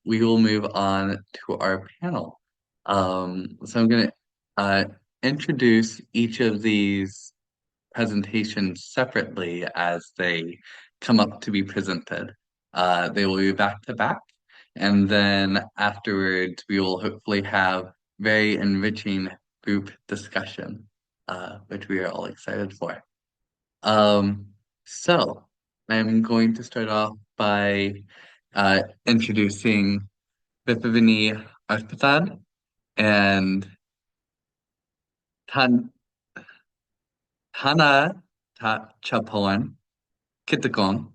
we will move on to our panel. So I'm going to introduce each of these presentations separately as they come up to be presented. They will be back to back, and then afterwards, we will hopefully have very enriching group discussion, which we are all excited for. Um, so I'm going to start off by introducing Vipavinee Artpradid and Tan Tana Chapoan Kitakon.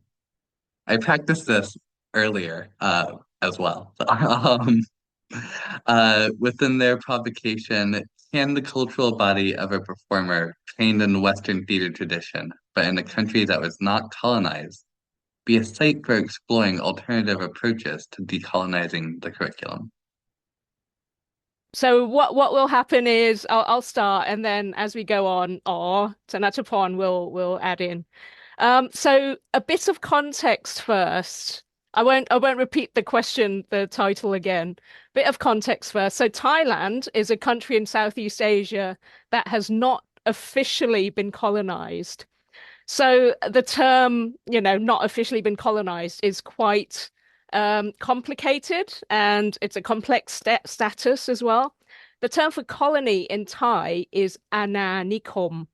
I practiced this earlier as well. Within their provocation, can the cultural body of a performer trained in Western theater tradition, but in a country that was not colonized, be a site for exploring alternative approaches to decolonizing the curriculum? So what will happen is I'll start, and then as we go on, or Tanatapon will add in. So a bit of context first. I won't repeat the question, the title again. Bit of context first. So Thailand is a country in Southeast Asia that has not officially been colonized. So the term, not officially been colonized is quite complicated, and it's a complex status as well. The term for colony in Thai is Ananikom.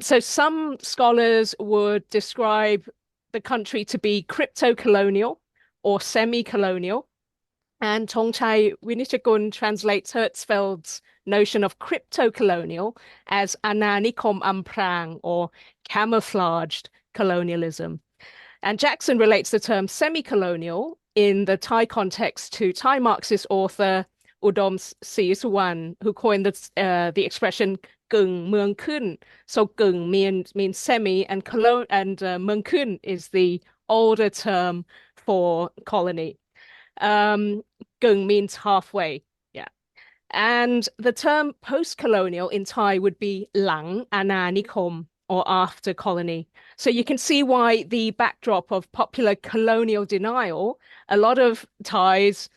So some scholars would describe the country to be crypto-colonial or semi-colonial. And Tongchai Winnichakun translates Hertzfeld's notion of crypto-colonial as Ananikom Amprang or camouflaged colonialism. And Jackson relates the term semi-colonial in the Thai context to Thai Marxist author Udom Sisuwan, who coined the expression "gung Muang Kun." So "gung" means semi, and Muang Kun is the older term for colony. Gung means halfway. Yeah. And the term post-colonial in Thai would be Lang Ananikom, or after colony. So you can see why the backdrop of popular colonial denial, a lot of Thais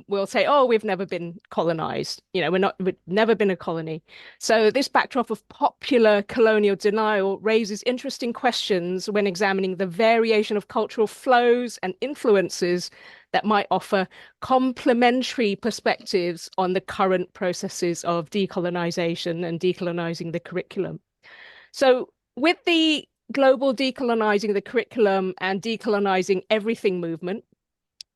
will say, "Oh, we've never been colonized. We've never been a colony." So this backdrop of popular colonial denial raises interesting questions when examining the variation of cultural flows and influences that might offer complementary perspectives on the current processes of decolonization and decolonizing the curriculum. So, with the global decolonizing the curriculum and decolonizing everything movement,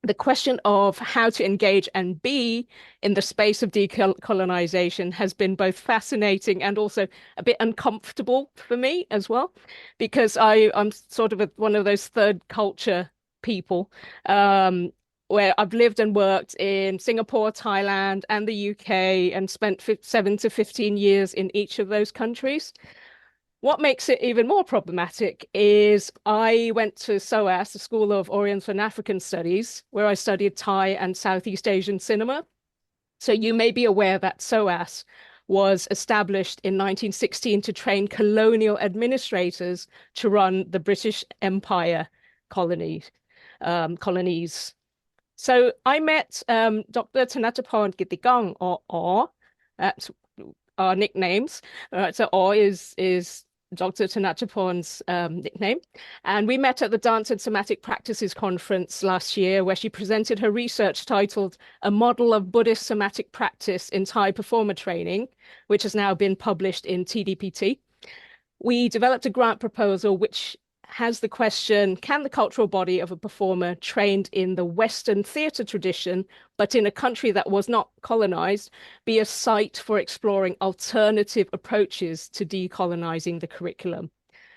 the question of how to engage and be in the space of decolonization has been both fascinating and also a bit uncomfortable for me as well, because I'm sort of one of those third culture people, where I've lived and worked in Singapore, Thailand, and the UK, and spent 7 to 15 years in each of those countries. What makes it even more problematic is I went to SOAS, the School of Oriental and African Studies, where I studied Thai and Southeast Asian cinema. So you may be aware that SOAS was established in 1916 to train colonial administrators to run the British Empire colonies. So I met Dr. Tanatapon Gitikong, or that's our nicknames. So Or is Dr. Tanachaporn's nickname. And we met at the Dance and Somatic Practices Conference last year, where she presented her research titled A Model of Buddhist Somatic Practice in Thai Performer Training, which has now been published in TDPT. We developed a grant proposal which has the question, can the cultural body of a performer trained in the Western theatre tradition, but in a country that was not colonized, be a site for exploring alternative approaches to decolonizing the curriculum?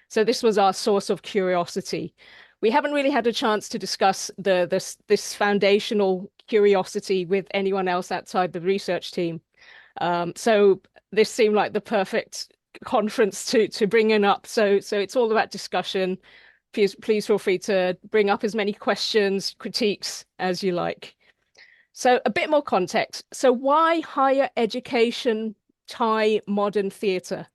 So this was our source of curiosity. We haven't really had a chance to discuss this foundational curiosity with anyone else outside the research team. So this seemed like the perfect conference to bring in up. So it's all about discussion. Please feel free to bring up as many questions, critiques as you like. So a bit more context. So why higher education Thai modern theatre?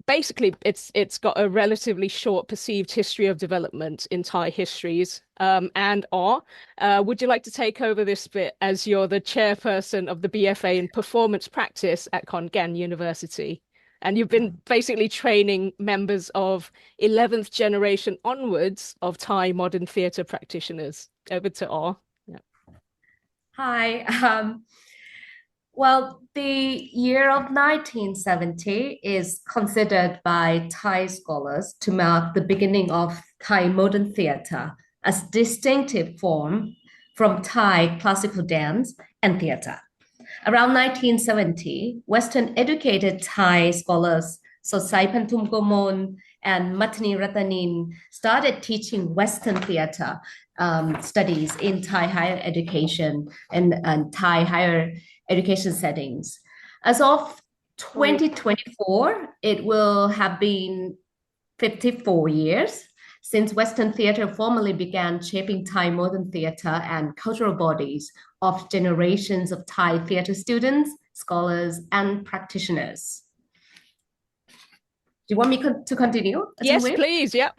basically it's got a relatively short perceived history of development in Thai histories. And or would you like to take over this bit as you're the chairperson of the BFA in performance practice at Khon Kaen University? And you've been basically training members of 11th generation onwards of Thai modern theatre practitioners. Over to Or. Yeah. Hi. Well, the year of 1970 is considered by Thai scholars to mark the beginning of Thai modern theatre as distinctive form from Thai classical dance and theatre. Around 1970, Western educated Thai scholars Sosai Pantum Gomon and Matani Ratanin started teaching Western theatre studies in Thai higher education and Thai higher education settings. As of 2024, it will have been 54 years since Western theatre formally began shaping Thai modern theatre and cultural bodies of generations of Thai theatre students, scholars, and practitioners. Do you want me to continue, Yes, Wim? please. Yep.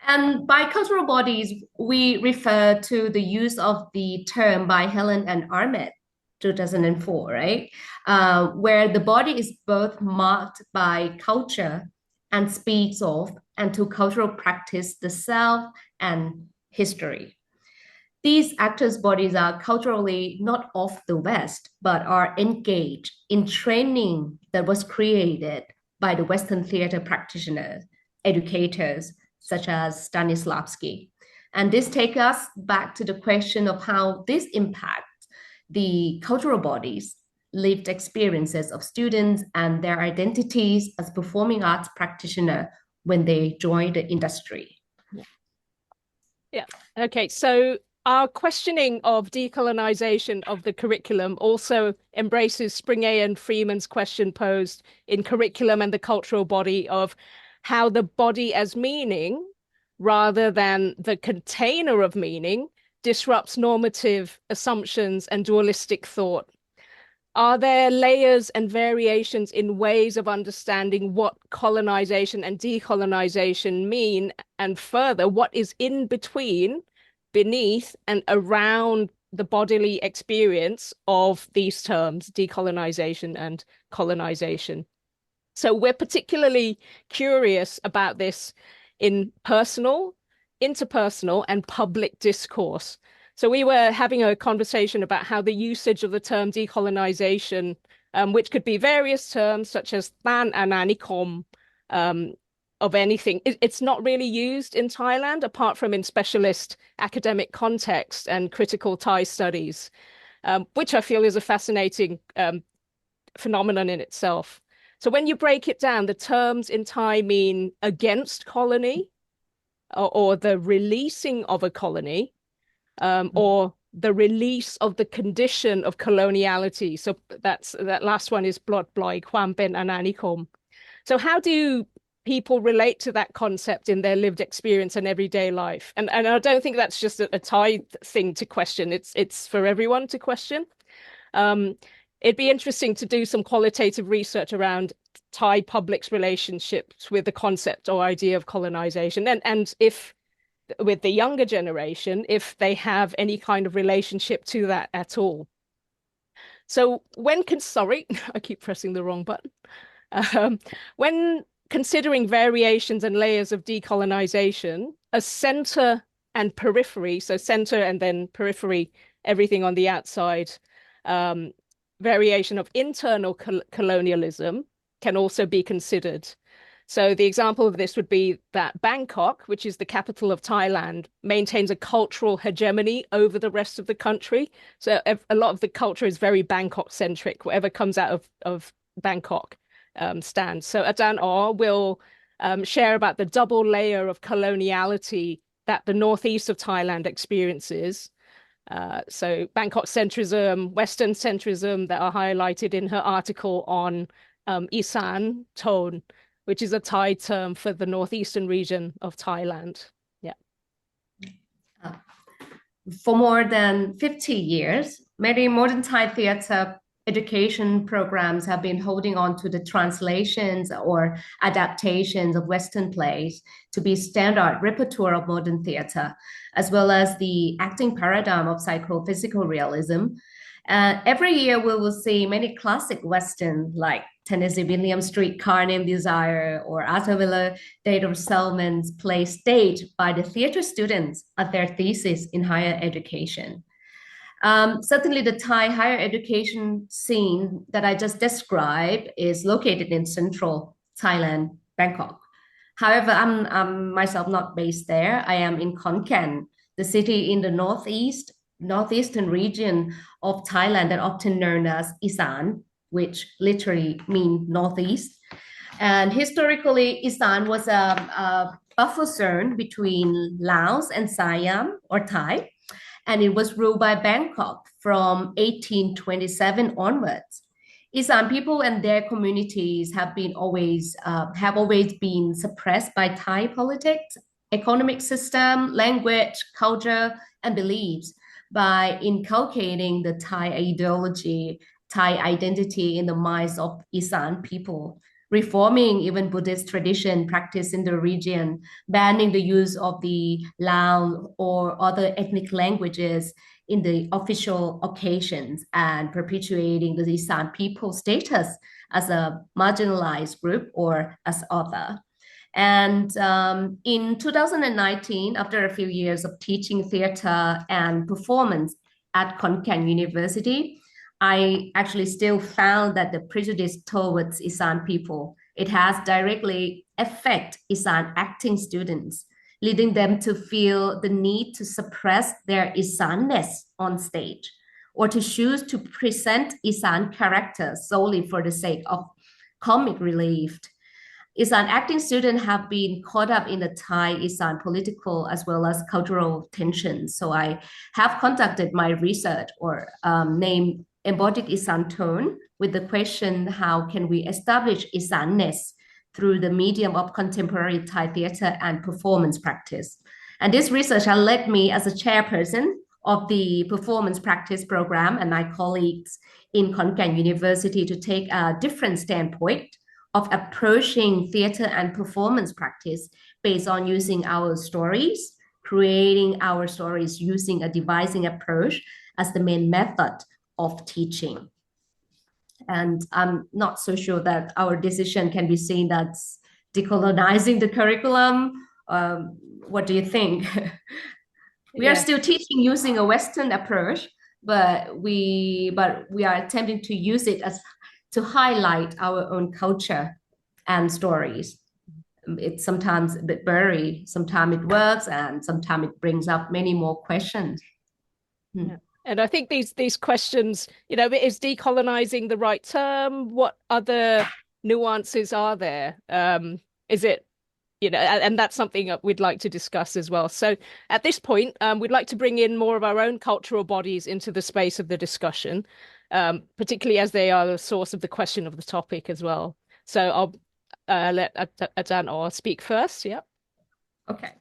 And by cultural bodies, we refer to the use of the term by Helen and Ahmed, 2004, right? Where the body is both marked by culture and speaks of and to cultural practice the self and history. These actors' bodies are culturally not of the West, but are engaged in training that was created by the Western theater practitioners, educators, such as Stanislavski. And this takes us back to the question of how this impacts the cultural bodies, lived experiences of students, and their identities as performing arts practitioners when they join the industry. Yeah. Okay. So our questioning of decolonisation of the curriculum also embraces Springay and Freeman's question posed in Curriculum and the Cultural Body of how the body as meaning, rather than the container of meaning, disrupts normative assumptions and dualistic thought. Are there layers and variations in ways of understanding what colonization and decolonization mean, and further, what is in between, beneath, and around the bodily experience of these terms, decolonization and colonization? So we're particularly curious about this in personal, interpersonal, and public discourse. So we were having a conversation about how the usage of the term decolonization, which could be various terms such as Tan Ananikom, of anything, it's not really used in Thailand, apart from in specialist academic context and critical Thai studies, which I feel is a fascinating phenomenon in itself. So when you break it down, the terms in Thai mean against colony, or the releasing of a colony, or the release of the condition of coloniality. So that last one is blot bloy kwam pen ananikom. So how do people relate to that concept in their lived experience and everyday life? And I don't think that's just a Thai thing to question. It's for everyone to question. It'd be interesting to do some qualitative research around Thai public's relationships with the concept or idea of colonization, and if with the younger generation, if they have any kind of relationship to that at all. So sorry, I keep pressing the wrong button. When considering variations and layers of decolonization, a center and periphery, so center and then periphery, everything on the outside, variation of internal colonialism can also be considered. So the example of this would be that Bangkok, which is the capital of Thailand, maintains a cultural hegemony over the rest of the country. So a lot of the culture is very Bangkok-centric. Whatever comes out of Bangkok stands. So Adan Or will share about the double layer of coloniality that the northeast of Thailand experiences. So Bangkok centrism, Western centrism that are highlighted in her article on Isan tone, which is a Thai term for the northeastern region of Thailand. Yeah. For more than 50 years, many modern Thai theatre education programs have been holding on to the translations or adaptations of Western plays to be standard repertoire of modern theater, as well as the acting paradigm of psychophysical realism. Every year, we will see many classic Western like Tennessee Williams' Streetcar Named Desire or Arthur Miller Theodore Selman's play staged by the theater students at their thesis in higher education. Certainly, the Thai higher education scene that I just described is located in central Thailand, Bangkok. However, I'm myself not based there. I am in Khon Kaen, the city in the northeastern region of Thailand that often known as Isan, which literally means northeast. And historically, Isan was a buffer zone between Laos and Siam or Thai, and it was ruled by Bangkok from 1827 onwards. Isan people and their communities have always been suppressed by Thai politics, economic system, language, culture, and beliefs by inculcating the Thai ideology, Thai identity in the minds of Isan people, reforming even Buddhist tradition practice in the region, banning the use of the Lao or other ethnic languages in the official occasions, and perpetuating the Isan people status as a marginalized group or as other. And in 2019, after a few years of teaching theater and performance at Khon Kaen University, I actually still found that the prejudice towards Isan people, it has directly affect Isan acting students, leading them to feel the need to suppress their Isanness on stage or to choose to present Isan characters solely for the sake of comic relief. Isan acting students have been caught up in the Thai Isan political as well as cultural tensions. So I have conducted my research or named embodied Isan tone with the question, how can we establish Isanness through the medium of contemporary Thai theater and performance practice? And this research has led me as a chairperson of the performance practice program and my colleagues in Khon Kaen University to take a different standpoint of approaching theater and performance practice based on using our stories, creating our stories using a devising approach as the main method of teaching. And I'm not so sure that our decision can be seen as decolonizing the curriculum. What do you think? We are still teaching using a Western approach, but we are attempting to use it as to highlight our own culture and stories. It's sometimes a bit blurry, sometimes it works, and sometimes it brings up many more questions. Yeah. And I think these questions, is decolonizing the right term? What other nuances are there? Is it, and that's something that we'd like to discuss as well. So at this point, we'd like to bring in more of our own cultural bodies into the space of the discussion, particularly as they are the source of the question of the topic as well. So I'll let Adan speak first. Yeah. Okay.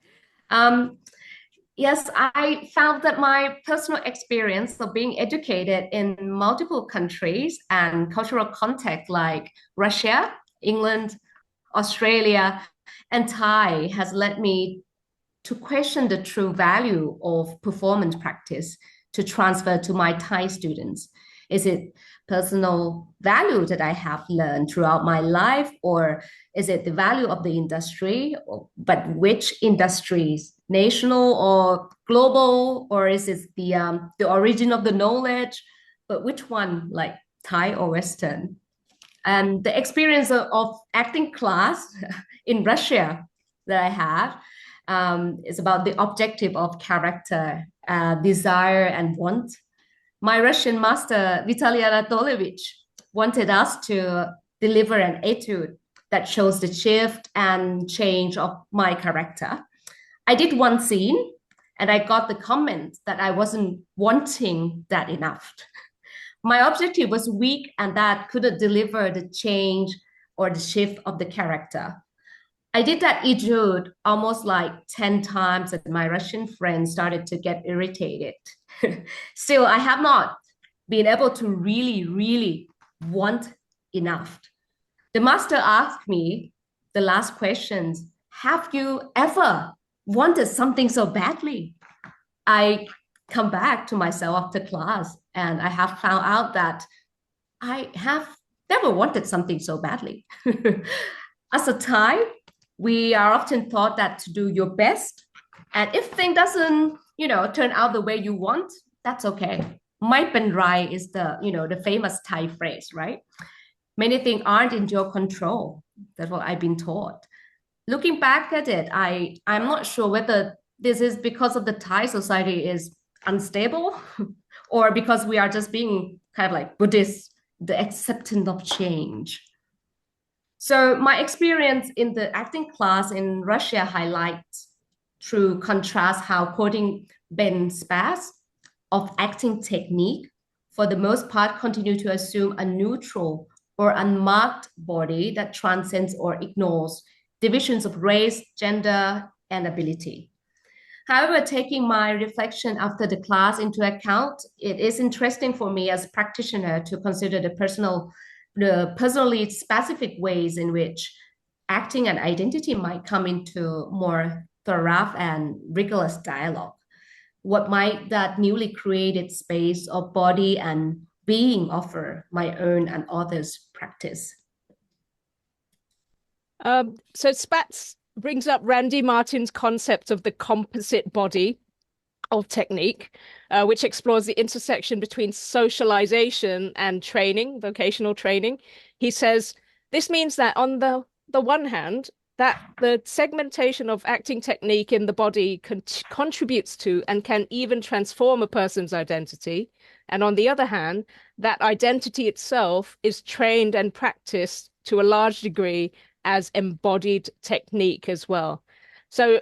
Yes, I found that my personal experience of being educated in multiple countries and cultural context like Russia, England, Australia, and Thai has led me to question the true value of performance practice to transfer to my Thai students. Is it personal value that I have learned throughout my life, or is it the value of the industry? But which industries, national or global, or is it the origin of the knowledge? But which one, like Thai or Western? And the experience of acting class in Russia that I had is about the objective of character, desire, and want. My Russian master, Vitaly Anatolievich, wanted us to deliver an etude that shows the shift and change of my character. I did one scene and I got the comment that I wasn't wanting that enough. My objective was weak and that couldn't deliver the change or the shift of the character. I did that etude almost like 10 times, and my Russian friends started to get irritated. Still, I have not being able to really, really want enough. The master asked me the last questions, have you ever wanted something so badly? I come back to myself after class and I have found out that I have never wanted something so badly. As a Thai, we are often taught that to do your best. And if thing doesn't, turn out the way you want, that's okay. Might and right is the famous Thai phrase, right? Many things aren't in your control. That's what I've been taught. Looking back at it, I'm not sure whether this is because of the Thai society is unstable or because we are just being kind of like Buddhist, the acceptance of change. So my experience in the acting class in Russia highlights through contrast how quoting Ben Spass of acting technique for the most part continue to assume a neutral or unmarked body that transcends or ignores divisions of race, gender, and ability. However, taking my reflection after the class into account, it is interesting for me as a practitioner to consider the personally specific ways in which acting and identity might come into more thorough and rigorous dialogue. What might that newly created space of body and being offer my own and others' practice? So Spatz brings up Randy Martin's concept of the composite body of technique, which explores the intersection between socialization and training, vocational training. He says, this means that on the one hand, that the segmentation of acting technique in the body contributes to and can even transform a person's identity. And on the other hand, that identity itself is trained and practiced to a large degree as embodied technique as well. So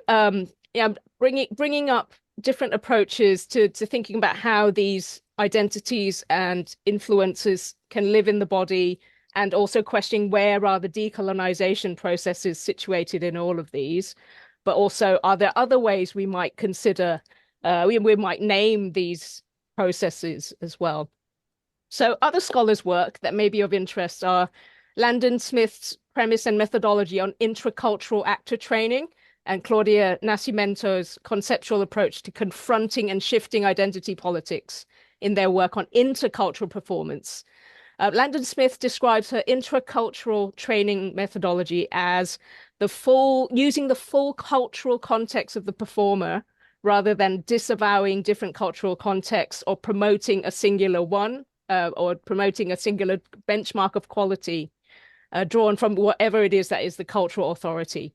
yeah, bringing up different approaches to thinking about how these identities and influences can live in the body, and also questioning where are the decolonization processes situated in all of these. But also, are there other ways we might consider, we might name these processes as well? So other scholars' work that may be of interest are Landon Smith's premise and methodology on intracultural actor training, and Claudia Nascimento's conceptual approach to confronting and shifting identity politics in their work on intercultural performance. Landon Smith describes her intracultural training methodology as using the full cultural context of the performer rather than disavowing different cultural contexts or promoting a singular one or promoting a singular benchmark of quality drawn from whatever it is that is the cultural authority.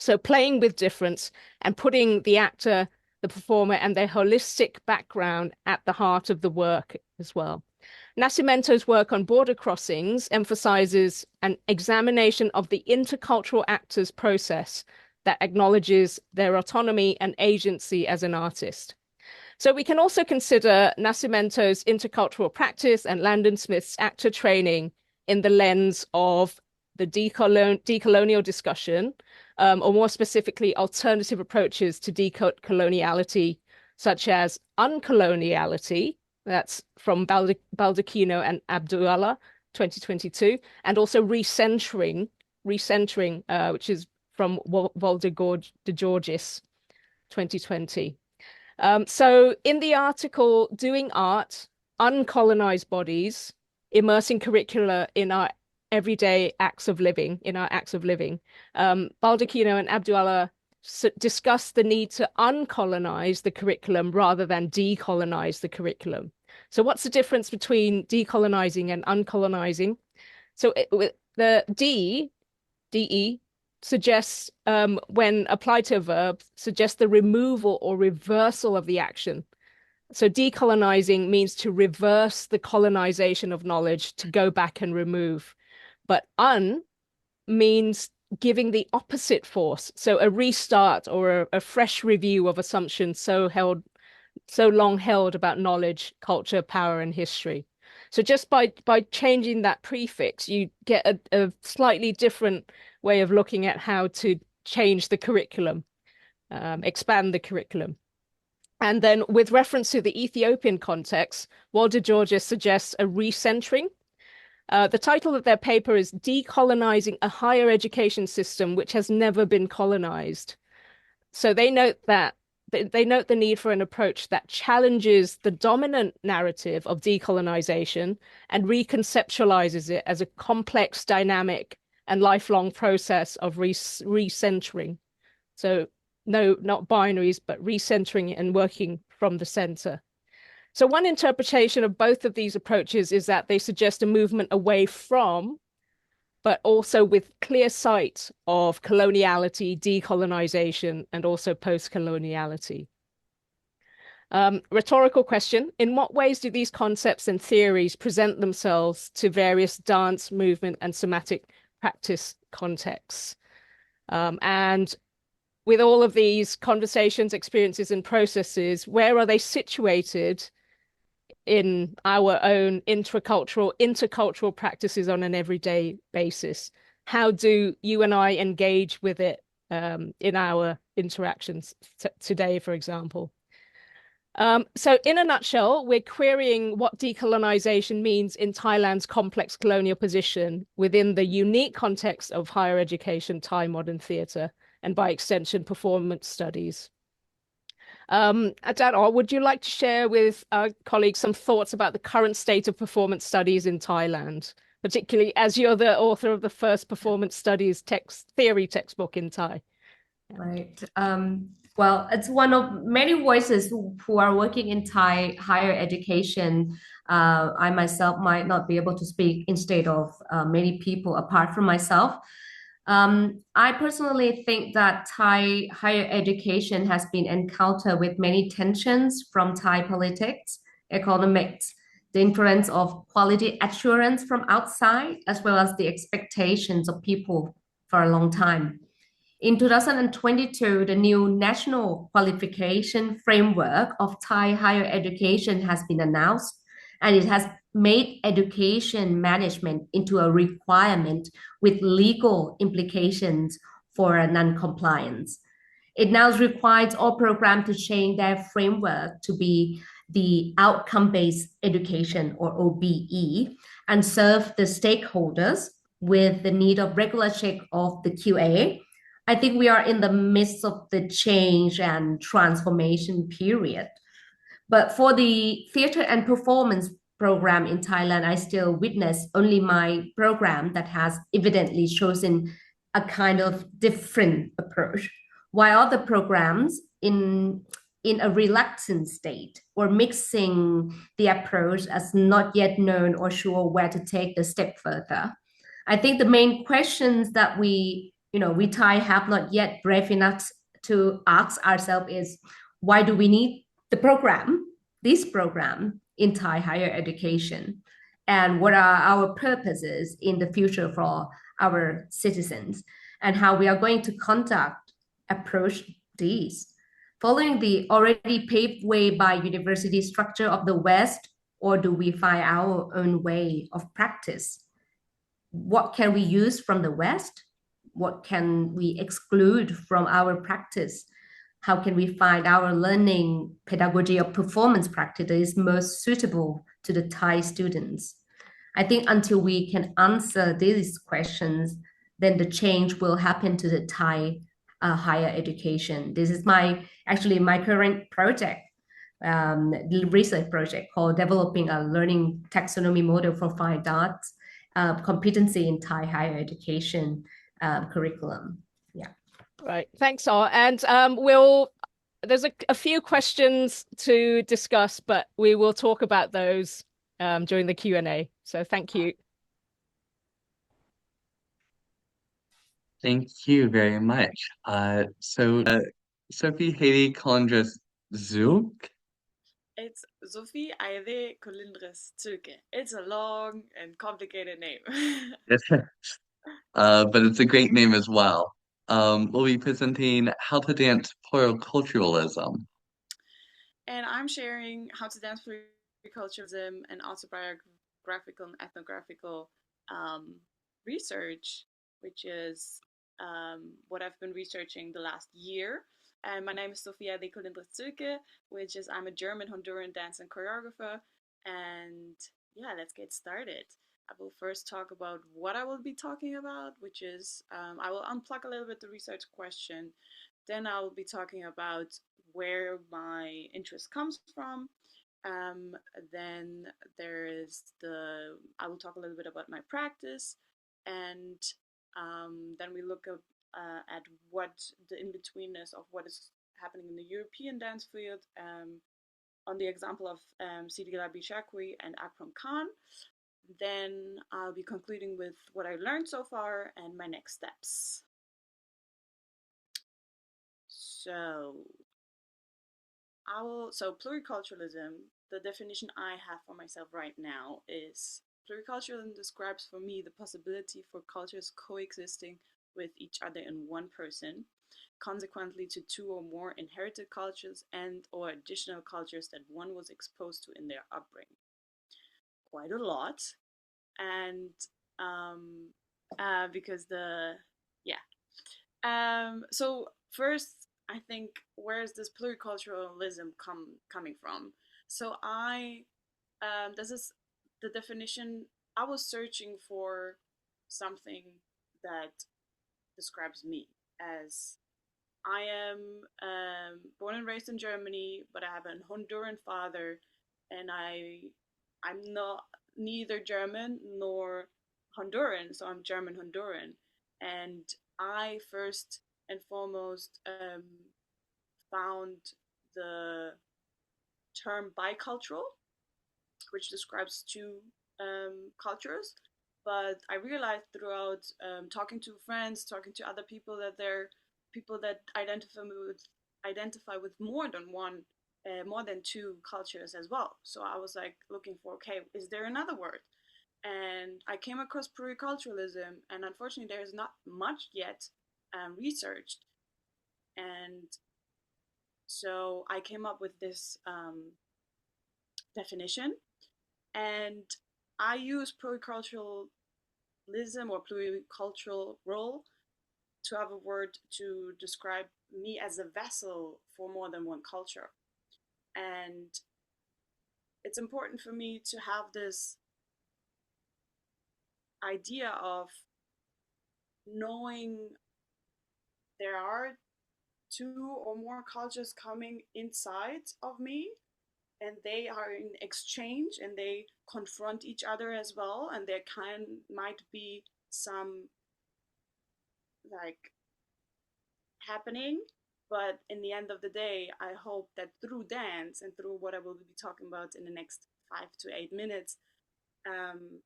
So playing with difference and putting the actor, the performer, and their holistic background at the heart of the work as well. Nascimento's work on border crossings emphasizes an examination of the intercultural actor's process that acknowledges their autonomy and agency as an artist. So we can also consider Nascimento's intercultural practice and Landon Smith's actor training in the lens of the decolonial discussion, or more specifically, alternative approaches to decoloniality, such as uncoloniality, that's from Baldacchino and Abdullah, 2022, and also recentering, which is from Valdegorgis, 2020. So in the article, Doing Art, Uncolonized Bodies, Immersing Curricula in Our Everyday Acts of Living, Baldacchino and Abdullah discuss the need to uncolonize the curriculum rather than decolonize the curriculum. So what's the difference between decolonizing and uncolonizing? So the DE suggests, when applied to a verb, suggests the removal or reversal of the action. So decolonizing means to reverse the colonization of knowledge, to go back and remove. But means giving the opposite force. So a restart or a fresh review of assumptions so long held about knowledge, culture, power, and history. So just by changing that prefix, you get a slightly different way of looking at how to change the curriculum, expand the curriculum. And then with reference to the Ethiopian context, Walter Georges suggests a recentering. The title of their paper is Decolonizing a Higher Education System Which Has Never Been Colonized. So they note the need for an approach that challenges the dominant narrative of decolonization and reconceptualizes it as a complex, dynamic, and lifelong process of recentering. So no, not binaries, but recentering and working from the center. So one interpretation of both of these approaches is that they suggest a movement away from, but also with clear sight of coloniality, decolonization, and also post-coloniality. Rhetorical question: in what ways do these concepts and theories present themselves to various dance, movement, and somatic practice contexts? And with all of these conversations, experiences, and processes, where are they situated in our own intercultural practices on an everyday basis? How do you and I engage with it in our interactions today, for example? So in a nutshell, we're querying what decolonization means in Thailand's complex colonial position within the unique context of higher education, Thai modern theatre, and by extension, performance studies. Adar, would you like to share with our colleagues some thoughts about the current state of performance studies in Thailand, particularly as you're the author of the first performance studies theory textbook in Thai? Right. Well, it's one of many voices who are working in Thai higher education. I myself might not be able to speak instead of many people apart from myself. I personally think that Thai higher education has been encountered with many tensions from Thai politics, economics, the influence of quality assurance from outside, as well as the expectations of people for a long time. In 2022, the new national qualification framework of Thai higher education has been announced, and it has made education management into a requirement with legal implications for non-compliance. It now requires all programs to change their framework to be the outcome-based education or OBE and serve the stakeholders with the need of regular check of the QA. I think we are in the midst of the change and transformation period. But for the theater and performance program in Thailand, I still witness only my program that has evidently chosen a kind of different approach, while other programs in a reluctant state or mixing the approach as not yet known or sure where to take the step further. I think the main questions that we Thai have not yet brave enough to ask ourselves is why do we need this program in Thai higher education? And what are our purposes in the future for our citizens? And how we are going to approach these? Following the already paved way by university structure of the West, or do we find our own way of practice? What can we use from the West? What can we exclude from our practice? How can we find our learning pedagogy of performance practice that is most suitable to the Thai students? I think until we can answer these questions, then the change will happen to the Thai higher education. This is my current project, research project called Developing a Learning Taxonomy Model for Fine Arts, competency in Thai higher education curriculum. Yeah. Right. Thanks, all. And there's a few questions to discuss, but we will talk about those during the Q&A. So thank you. Thank you very much. Sophie Haydee Colindres Zuhlke. It's Sophie Haydee Colindres Zuhlke. It's a long and complicated name. But it's a great name as well. We'll be presenting How to Dance Pluriculturalism. And I'm sharing how to dance pluriculturalism and autobiographical and ethnographical research, which is what I've been researching the last year. My name is Sophie Haydee Colindres Zuhlke, which is I'm a German Honduran dance and choreographer. And yeah, let's get started. I will first talk about what I will be talking about, which is I will unplug a little bit the research question. Then I will be talking about where my interest comes from. Um, then there is I will talk a little bit about my practice, and then we look at what the in-betweenness of what is happening in the European dance field on the example of Sidi Labi Shakwi and Akram Khan. Then I'll be concluding with what I learned so far and my next steps. So pluriculturalism, the definition I have for myself right now is pluriculturalism describes for me the possibility for cultures coexisting with each other in one person, consequently to two or more inherited cultures and or additional cultures that one was exposed to in their upbringing. Quite a lot. And because so first, I think where's this pluriculturalism coming from? So this is the definition. I was searching for something that describes me as I am born and raised in Germany, but I have a Honduran father, and I'm not neither German nor Honduran, so I'm German Honduran, and I first and foremost found the term bicultural, which describes two cultures. But I realized throughout talking to friends, talking to other people, that there are people that identify with more than one, more than two cultures as well. So I was like looking for, okay, is there another word? And I came across pluriculturalism, and unfortunately, there is not much yet researched. And so I came up with this definition, and I use pluriculturalism or pluricultural role to have a word to describe me as a vessel for more than one culture. And it's important for me to have this idea of knowing there are two or more cultures coming inside of me, and they are in exchange and they confront each other as well, and there might be some like happening, but in the end of the day I hope that through dance and through what I will be talking about in the next 5 to 8 minutes, um,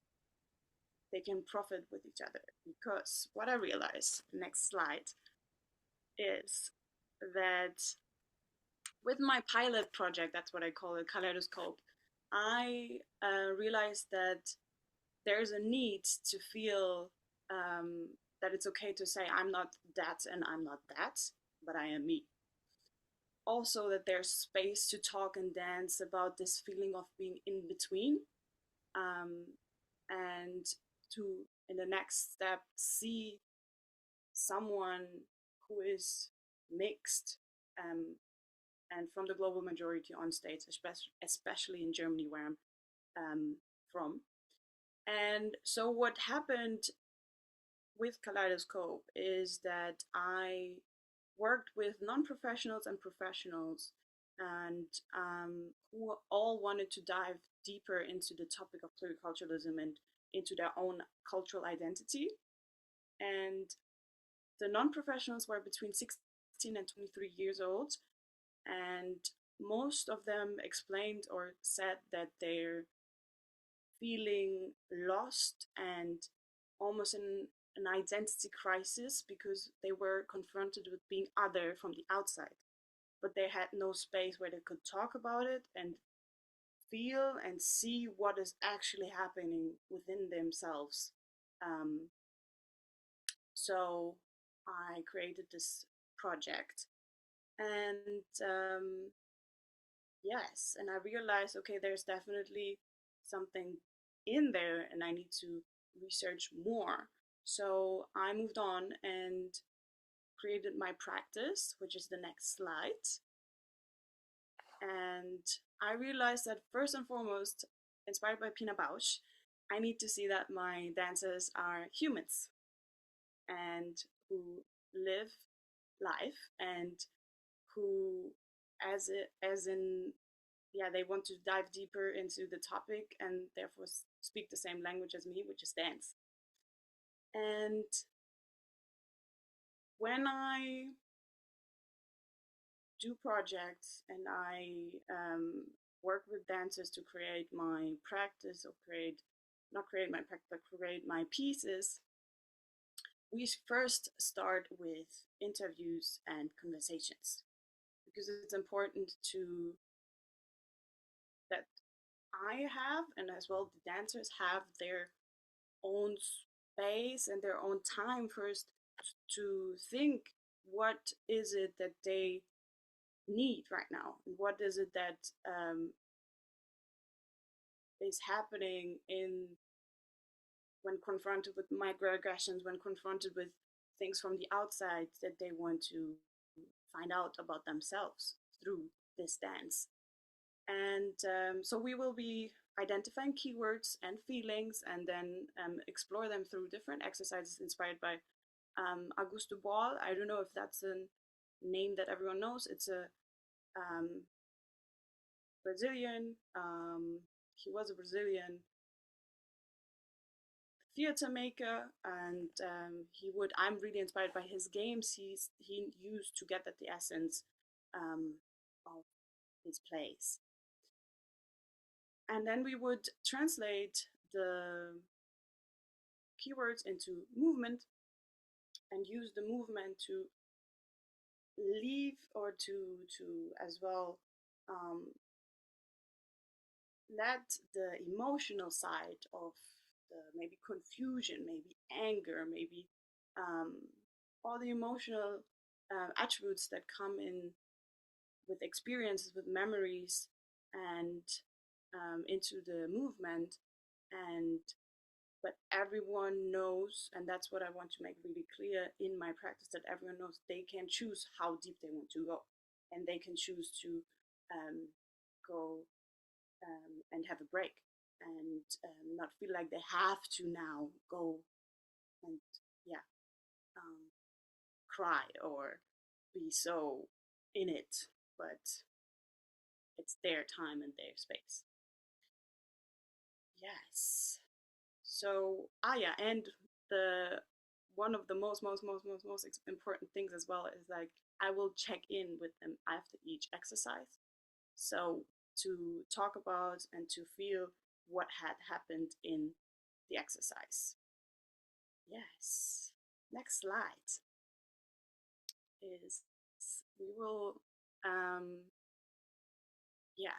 they can profit with each other. Because what I realized, next slide, is that with my pilot project, that's what I call it, Kaleidoscope, I realized that there's a need to feel that it's okay to say I'm not that and I'm not that, but I am me. Also, that there's space to talk and dance about this feeling of being in between, um, and to, in the next step, see someone who is mixed and from the global majority on stage, especially in Germany, where I'm from. And so, what happened with Kaleidoscope is that I worked with non-professionals and professionals, and who all wanted to dive deeper into the topic of pluriculturalism and into their own cultural identity. And the non-professionals were between 16 and 23 years old, and most of them explained or said that they're feeling lost and almost in an identity crisis because they were confronted with being other from the outside, but they had no space where they could talk about it and feel and see what is actually happening within themselves. Um, so I created this project, and yes, and I realized, okay, there's definitely something in there, and I need to research more. So I moved on, and created my practice, which is the next slide. And I realized that first and foremost, inspired by Pina Bausch, I need to see that my dancers are humans and who live life and who, as in, yeah, they want to dive deeper into the topic and therefore speak the same language as me, which is dance. And when I do projects and I work with dancers to create my practice or not create my practice, but create my pieces, we first start with interviews and conversations because it's important to that I have and as well the dancers have their own space and their own time first to think what is it that they need right now and what is it that is happening in when confronted with microaggressions, when confronted with things from the outside that they want to find out about themselves through this dance. And so we will be identifying keywords and feelings and then explore them through different exercises inspired by Augusto Boal. I don't know if that's a name that everyone knows. It's a Brazilian, he was a Brazilian theater maker, and I'm really inspired by his games he used to get at the essence of his plays. And then we would translate the keywords into movement and use the movement to leave or to as well let the emotional side of the maybe confusion, maybe anger, maybe all the emotional attributes that come in with experiences, with memories, and into the movement. And but everyone knows, and that's what I want to make really clear in my practice, that everyone knows they can choose how deep they want to go, and they can choose to go and have a break and not feel like they have to now go and yeah cry or be so in it, but it's their time and their space. Yes. So yeah, and the one of the most important things as well is like I will check in with them after each exercise. So to talk about and to feel what had happened in the exercise. Yes. Next slide is we will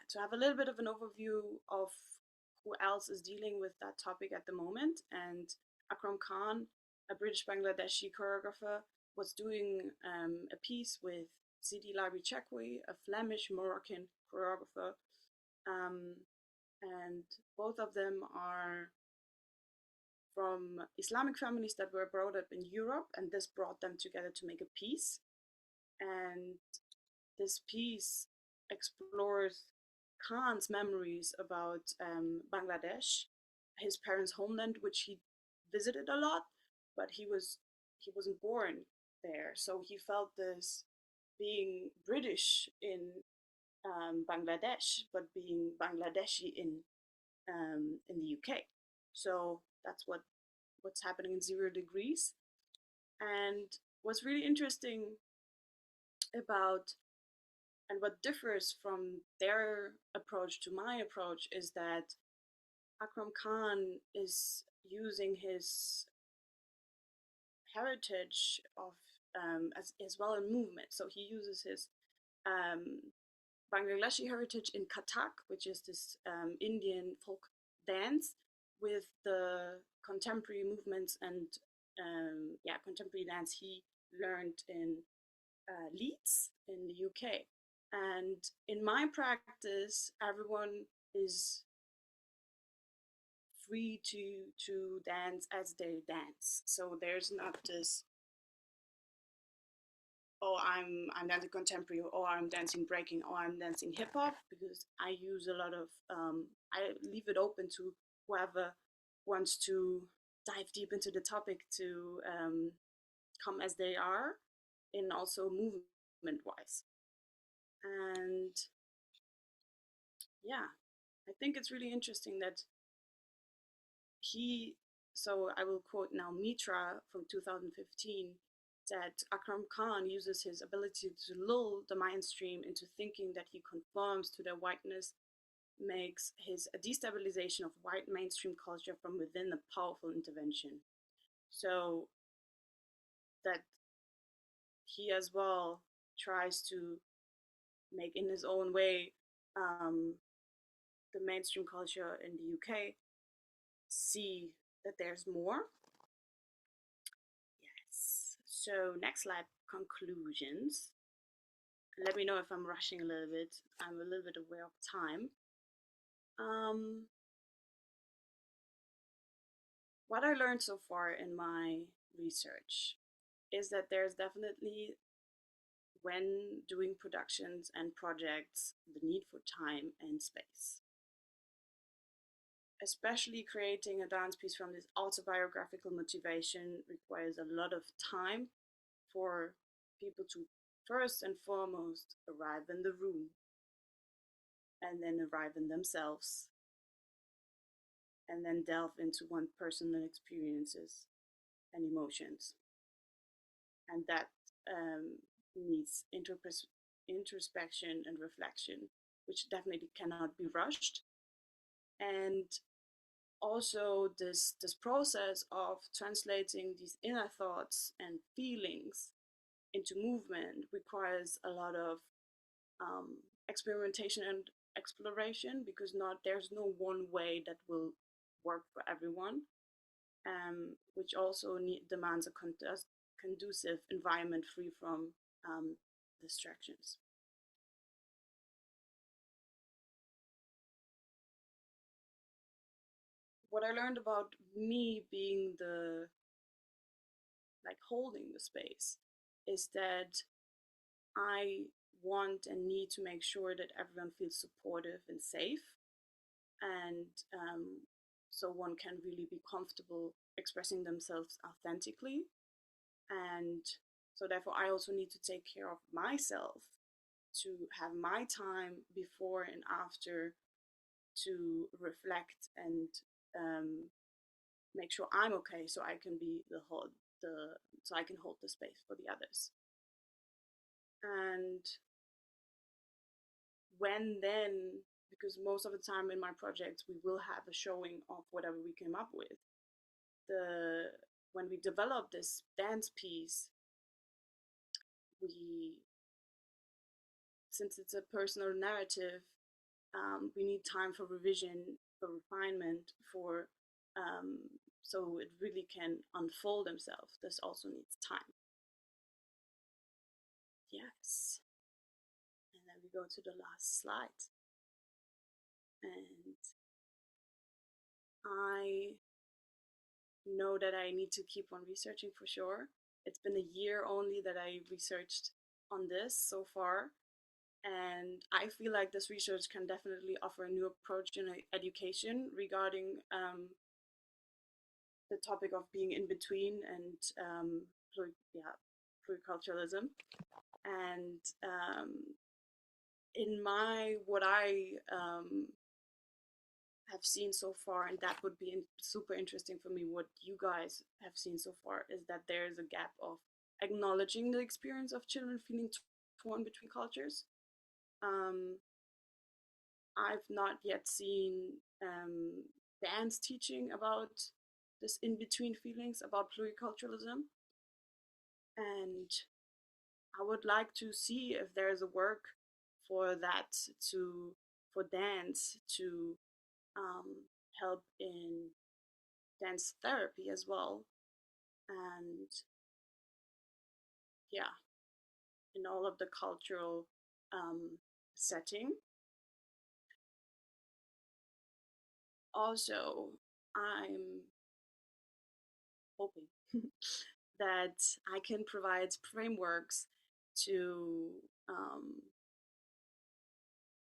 to have a little bit of an overview of who else is dealing with that topic at the moment. And Akram Khan, a British Bangladeshi choreographer, was doing a piece with Sidi Labi Chekwi, a Flemish Moroccan choreographer. And both of them are from Islamic families that were brought up in Europe, and this brought them together to make a piece. And this piece explores Khan's memories about Bangladesh, his parents' homeland, which he visited a lot, but he wasn't born there, so he felt this being British in Bangladesh, but being Bangladeshi in the UK. So that's what's happening in 0 degrees. And what's really interesting about and what differs from their approach to my approach is that Akram Khan is using his heritage of as well in movement. So he uses his um, Bangladeshi heritage in Kathak, which is this Indian folk dance, with the contemporary movements and contemporary dance he learned in Leeds in the UK. And in my practice, everyone is free to dance as they dance. So there's not this oh, I'm dancing contemporary, or I'm dancing breaking, or I'm dancing hip hop, because I use a lot of I leave it open to whoever wants to dive deep into the topic to come as they are, and also movement wise. And yeah, I think it's really interesting that he, so I will quote now Mitra from 2015, that Akram Khan uses his ability to lull the mainstream into thinking that he conforms to their whiteness, makes his destabilization of white mainstream culture from within a powerful intervention. So that he as well tries to make in his own way the mainstream culture in the UK see that there's more. Yes. So next slide, conclusions. Let me know if I'm rushing a little bit. I'm a little bit aware of time. Um, what I learned so far in my research is that there's definitely, when doing productions and projects, the need for time and space. Especially creating a dance piece from this autobiographical motivation requires a lot of time for people to first and foremost arrive in the room, and then arrive in themselves, and then delve into one's personal experiences and emotions. And that needs introspection and reflection, which definitely cannot be rushed. And also this process of translating these inner thoughts and feelings into movement requires a lot of experimentation and exploration, because not there's no one way that will work for everyone, which also demands a conducive environment free from distractions. What I learned about me being the, like, holding the space, is that I want and need to make sure that everyone feels supportive and safe, and so one can really be comfortable expressing themselves authentically. And so therefore I also need to take care of myself, to have my time before and after to reflect and make sure I'm okay, so I can be so I can hold the space for the others. And when then, because most of the time in my projects we will have a showing of whatever we came up with, when we develop this dance piece, we, since it's a personal narrative, we need time for revision, for refinement, for so it really can unfold themselves. This also needs time. Yes. And then we go to the last slide. And I know that I need to keep on researching for sure. It's been a year only that I researched on this so far. And I feel like this research can definitely offer a new approach in education regarding the topic of being in between and pluriculturalism. And in my, what I have seen so far, and that would be super interesting for me, what you guys have seen so far, is that there is a gap of acknowledging the experience of children feeling torn between cultures. I've not yet seen dance teaching about this in-between feelings, about pluriculturalism. And I would like to see if there's a work for that, for dance to help in dance therapy as well. And yeah, in all of the cultural setting. Also, I'm hoping that I can provide frameworks to um,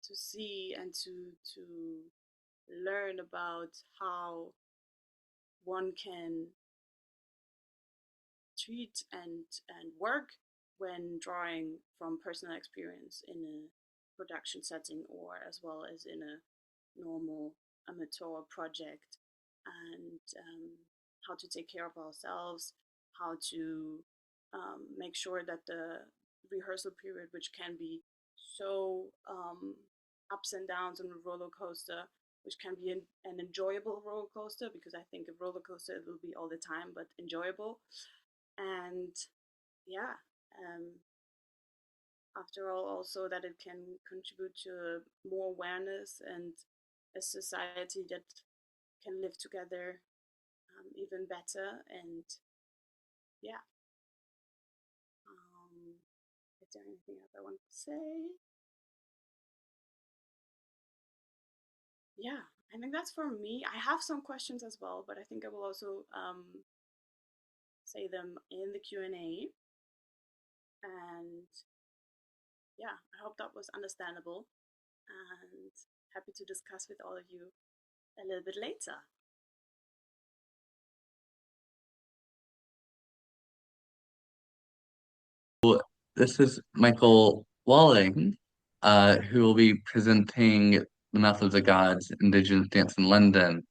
to see and to learn about how one can treat and work when drawing from personal experience in a production setting or as well as in a normal amateur project, and how to take care of ourselves, how to make sure that the rehearsal period, which can be so ups and downs on a roller coaster, which can be an enjoyable roller coaster, because I think a roller coaster it will be all the time, but enjoyable. And yeah, um, after all, also that it can contribute to more awareness and a society that can live together even better. And yeah, is there anything else I want to say? Yeah, I think that's for me. I have some questions as well, but I think I will also say them in the Q&A. And yeah, I hope that was understandable, and happy to discuss with all of you a little bit later. This is Michael Walling, who will be presenting The Mouth of the Gods, Indigenous Dance in London,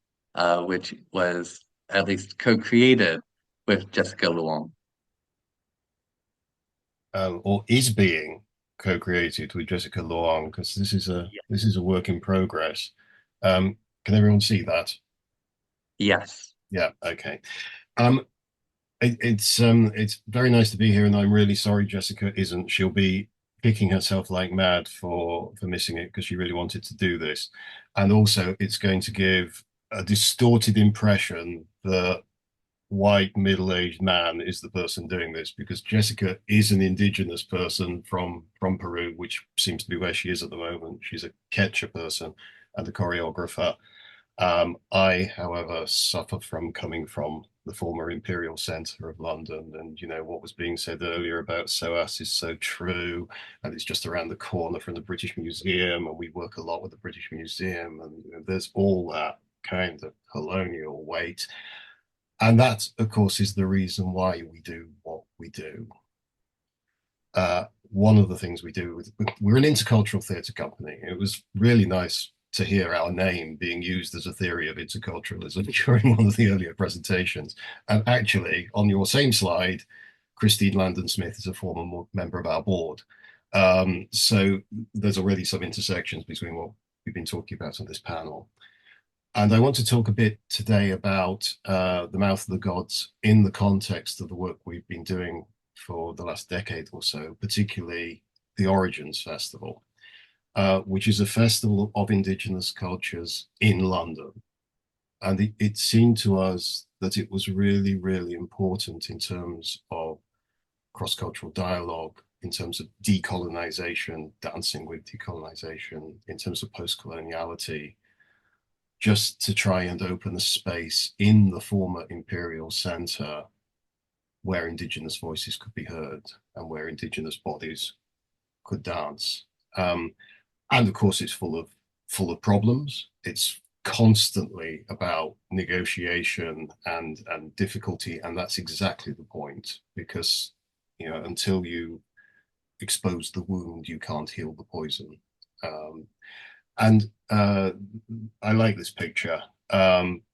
which was at least co-created with Jessica Luong. Or is being co-created with Jessica Luong, because this is a work in progress. Can everyone see that? Yes. Yeah. Okay. Um, it's very nice to be here, and I'm really sorry Jessica isn't. She'll be kicking herself like mad for missing it because she really wanted to do this, and also it's going to give a distorted impression that white middle-aged man is the person doing this, because Jessica is an indigenous person from Peru, which seems to be where she is at the moment. She's a Quechua person and a choreographer. I, however, suffer from coming from the former Imperial Centre of London, and you know what was being said earlier about SOAS is so true, and it's just around the corner from the British Museum, and we work a lot with the British Museum, and you know, there's all that kind of colonial weight. And that, of course, is the reason why we do what we do. One of the things we do, we're an intercultural theatre company. It was really nice to hear our name being used as a theory of interculturalism during one of the earlier presentations. And actually, on your same slide, Christine Landon Smith is a former member of our board. So there's already some intersections between what we've been talking about on this panel. And I want to talk a bit today about The Mouth of the Gods in the context of the work we've been doing for the last decade or so, particularly the Origins Festival, which is a festival of Indigenous cultures in London. And it seemed to us that it was really, really important in terms of cross-cultural dialogue, in terms of decolonisation, dancing with decolonisation, in terms of post-coloniality, just to try and open a space in the former Imperial Centre where Indigenous voices could be heard and where Indigenous bodies could dance. And of course, it's full of problems. It's constantly about negotiation and difficulty, and that's exactly the point, because you know, until you expose the wound, you can't heal the poison. And I like this picture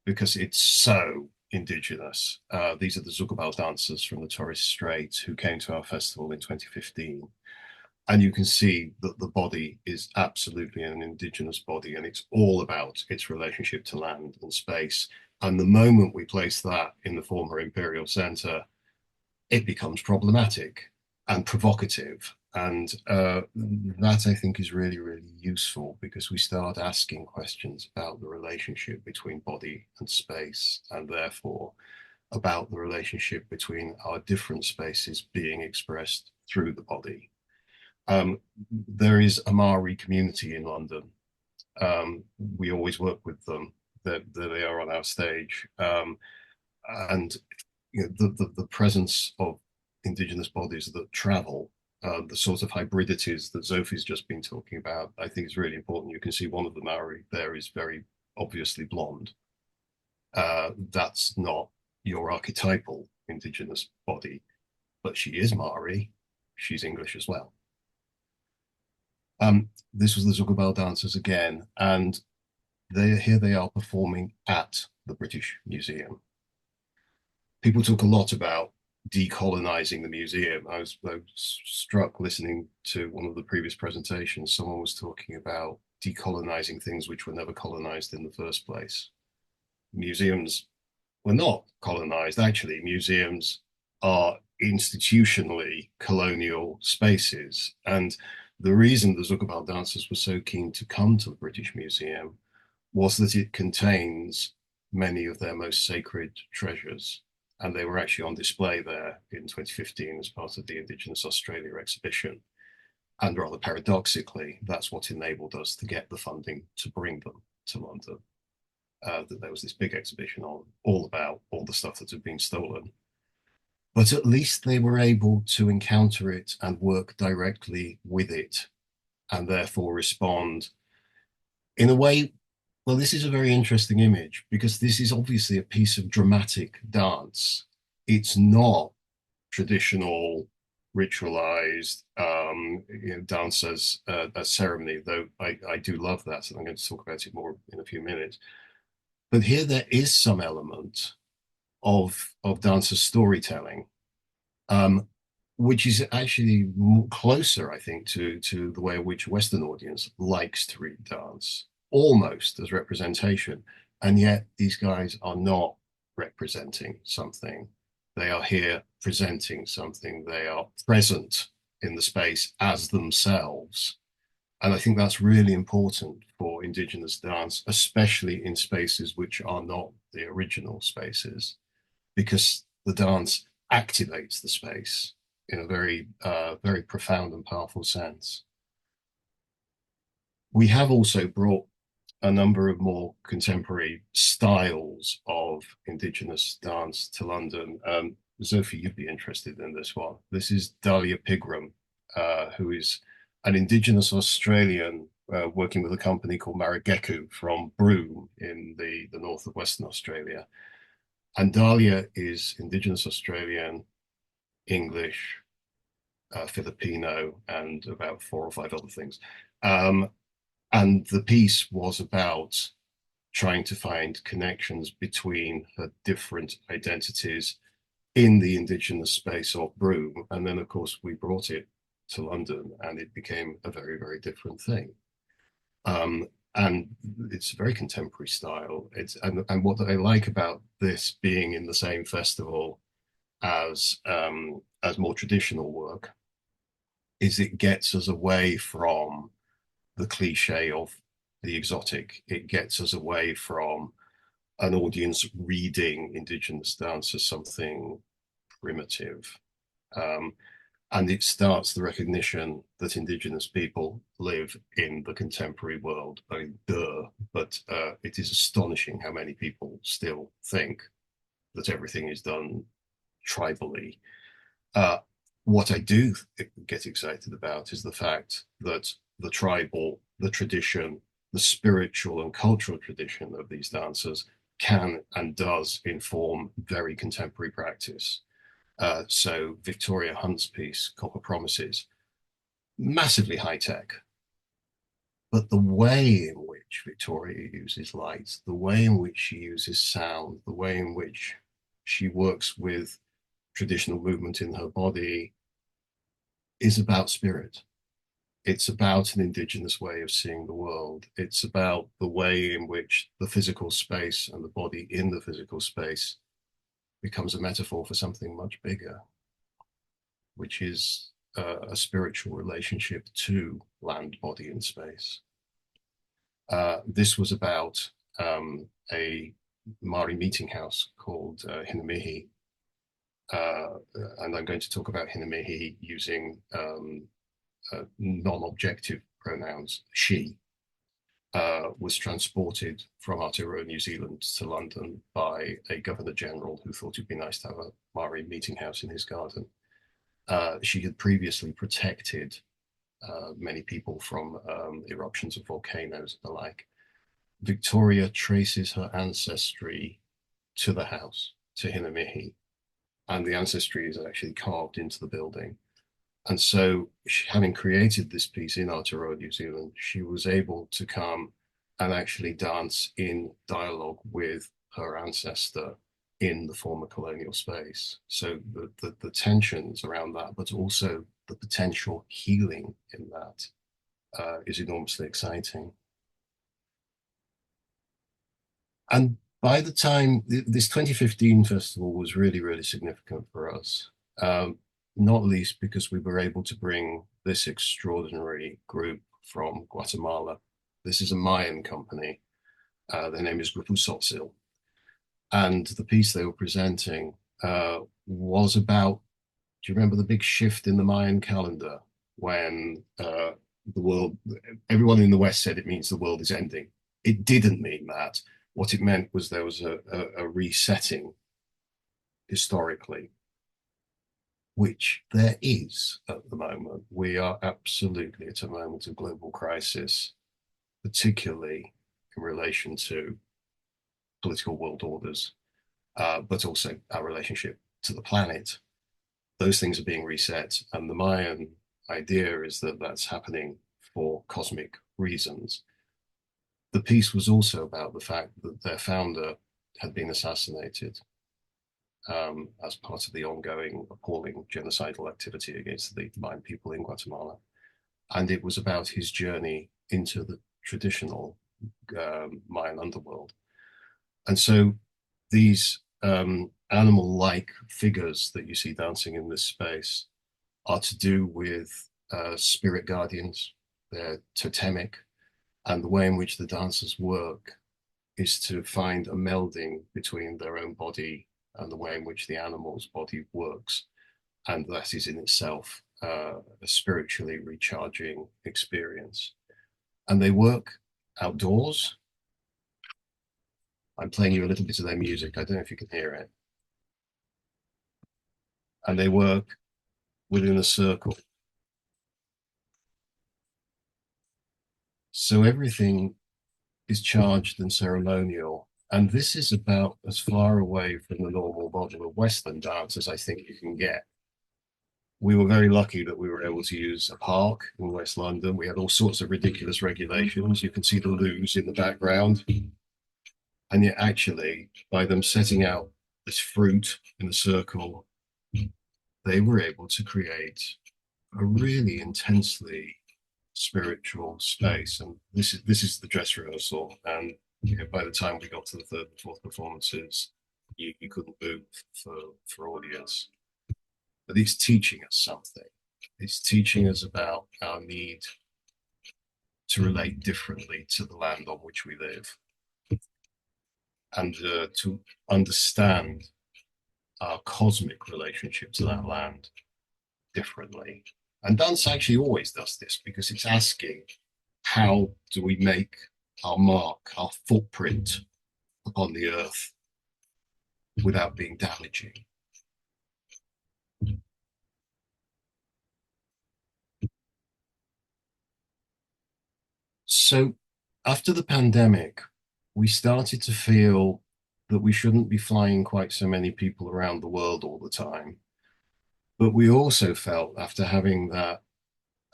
because it's so Indigenous. These are the Zugabal dancers from the Torres Strait who came to our festival in 2015. And you can see that the body is absolutely an Indigenous body, and it's all about its relationship to land and space. And the moment we place that in the former Imperial Centre, it becomes problematic and provocative. And that, I think, is really, really useful, because we start asking questions about the relationship between body and space, and therefore about the relationship between our different spaces being expressed through the body. There is a Maori community in London. We always work with them. They are on our stage. And you know, the presence of Indigenous bodies that travel the sort of hybridities that Sophie's just been talking about, I think is really important. You can see one of the Maori there is very obviously blonde. That's not your archetypal Indigenous body, but she is Maori. She's English as well. This was the Zuckerbell dancers again, and here they are performing at the British Museum. People talk a lot about decolonising the museum. I was struck listening to one of the previous presentations. Someone was talking about decolonising things which were never colonised in the first place. Museums were not colonised. Actually, museums are institutionally colonial spaces. And the reason the Zuckerbell dancers were so keen to come to the British Museum was that it contains many of their most sacred treasures. And they were actually on display there in 2015 as part of the Indigenous Australia exhibition. And rather paradoxically, that's what enabled us to get the funding to bring them to London. That there was this big exhibition on all about all the stuff that had been stolen. But at least they were able to encounter it and work directly with it, and therefore respond in a way. Well, this is a very interesting image because this is obviously a piece of dramatic dance. It's not traditional ritualized dance as a ceremony, though I do love that, and I'm going to talk about it more in a few minutes. But here there is some element of dancer storytelling, which is actually closer, I think, to the way in which a Western audience likes to read dance, almost as representation. And yet these guys are not representing something. They are here presenting something. They are present in the space as themselves. And I think that's really important for Indigenous dance, especially in spaces which are not the original spaces, because the dance activates the space in a very, very profound and powerful sense. We have also brought a number of more contemporary styles of Indigenous dance to London. Sophie, you'd be interested in this one. This is Dahlia Pigram, who is an Indigenous Australian working with a company called Marrageku from Broome in the north of Western Australia. And Dahlia is Indigenous Australian, English, Filipino, and about 4 or 5 other things. And the piece was about trying to find connections between her different identities in the Indigenous space of Broome. And then, of course, we brought it to London and it became a very, very different thing. And it's a very contemporary style. And what I like about this being in the same festival as more traditional work is it gets us away from the cliche of the exotic. It gets us away from an audience reading Indigenous dance as something primitive. And it starts the recognition that Indigenous people live in the contemporary world. I mean, but it is astonishing how many people still think that everything is done tribally. What I do get excited about is the fact that the tribal, the tradition, the spiritual and cultural tradition of these dancers can and does inform very contemporary practice. So Victoria Hunt's piece, Copper Promises, massively high tech, but the way in which Victoria uses light, the way in which she uses sound, the way in which she works with traditional movement in her body is about spirit. It's about an Indigenous way of seeing the world. It's about the way in which the physical space and the body in the physical space becomes a metaphor for something much bigger, which is a spiritual relationship to land, body, and space. This was about a Maori meeting house called Hinamihi. And I'm going to talk about Hinamihi using non-objective pronouns. She was transported from Aotearoa, New Zealand to London by a Governor General who thought it'd be nice to have a Maori meeting house in his garden. She had previously protected many people from eruptions of volcanoes and the like. Victoria traces her ancestry to the house, to Hinamihi, and the ancestry is actually carved into the building. And so, having created this piece in Aotearoa, New Zealand, she was able to come and actually dance in dialogue with her ancestor in the former colonial space. So the tensions around that, but also the potential healing in that is enormously exciting. And by the time this 2015 festival was really, really significant for us, not least because we were able to bring this extraordinary group from Guatemala. This is a Mayan company. Their name is Grupo Sotzil. And the piece they were presenting was about, do you remember the big shift in the Mayan calendar when the world, everyone in the West said it means the world is ending. It didn't mean that. What it meant was there was a resetting historically, which there is at the moment. We are absolutely at a moment of global crisis, particularly in relation to political world orders, but also our relationship to the planet. Those things are being reset, and the Mayan idea is that that's happening for cosmic reasons. The piece was also about the fact that their founder had been assassinated as part of the ongoing appalling genocidal activity against the Mayan people in Guatemala. And it was about his journey into the traditional Mayan underworld. And so these animal-like figures that you see dancing in this space are to do with spirit guardians. They're totemic. And the way in which the dancers work is to find a melding between their own body and the way in which the animal's body works. And that is in itself a spiritually recharging experience. And they work outdoors. I'm playing you a little bit of their music. I don't know if you can hear it. And they work within a circle. So everything is charged and ceremonial. And this is about as far away from the normal model of Western dance as I think you can get. We were very lucky that we were able to use a park in West London. We had all sorts of ridiculous regulations. You can see the loos in the background. And yet actually, by them setting out this fruit in a circle, they were able to create a really intensely spiritual space. And this is the dress rehearsal. And by the time we got to the third and fourth performances, you couldn't move for audience. But it's teaching us something. It's teaching us about our need to relate differently to the land on which we live, and to understand our cosmic relationship to that land differently. And dance actually always does this because it's asking, how do we make our mark, our footprint upon the earth without being damaging? So after the pandemic, we started to feel that we shouldn't be flying quite so many people around the world all the time. But we also felt, after having that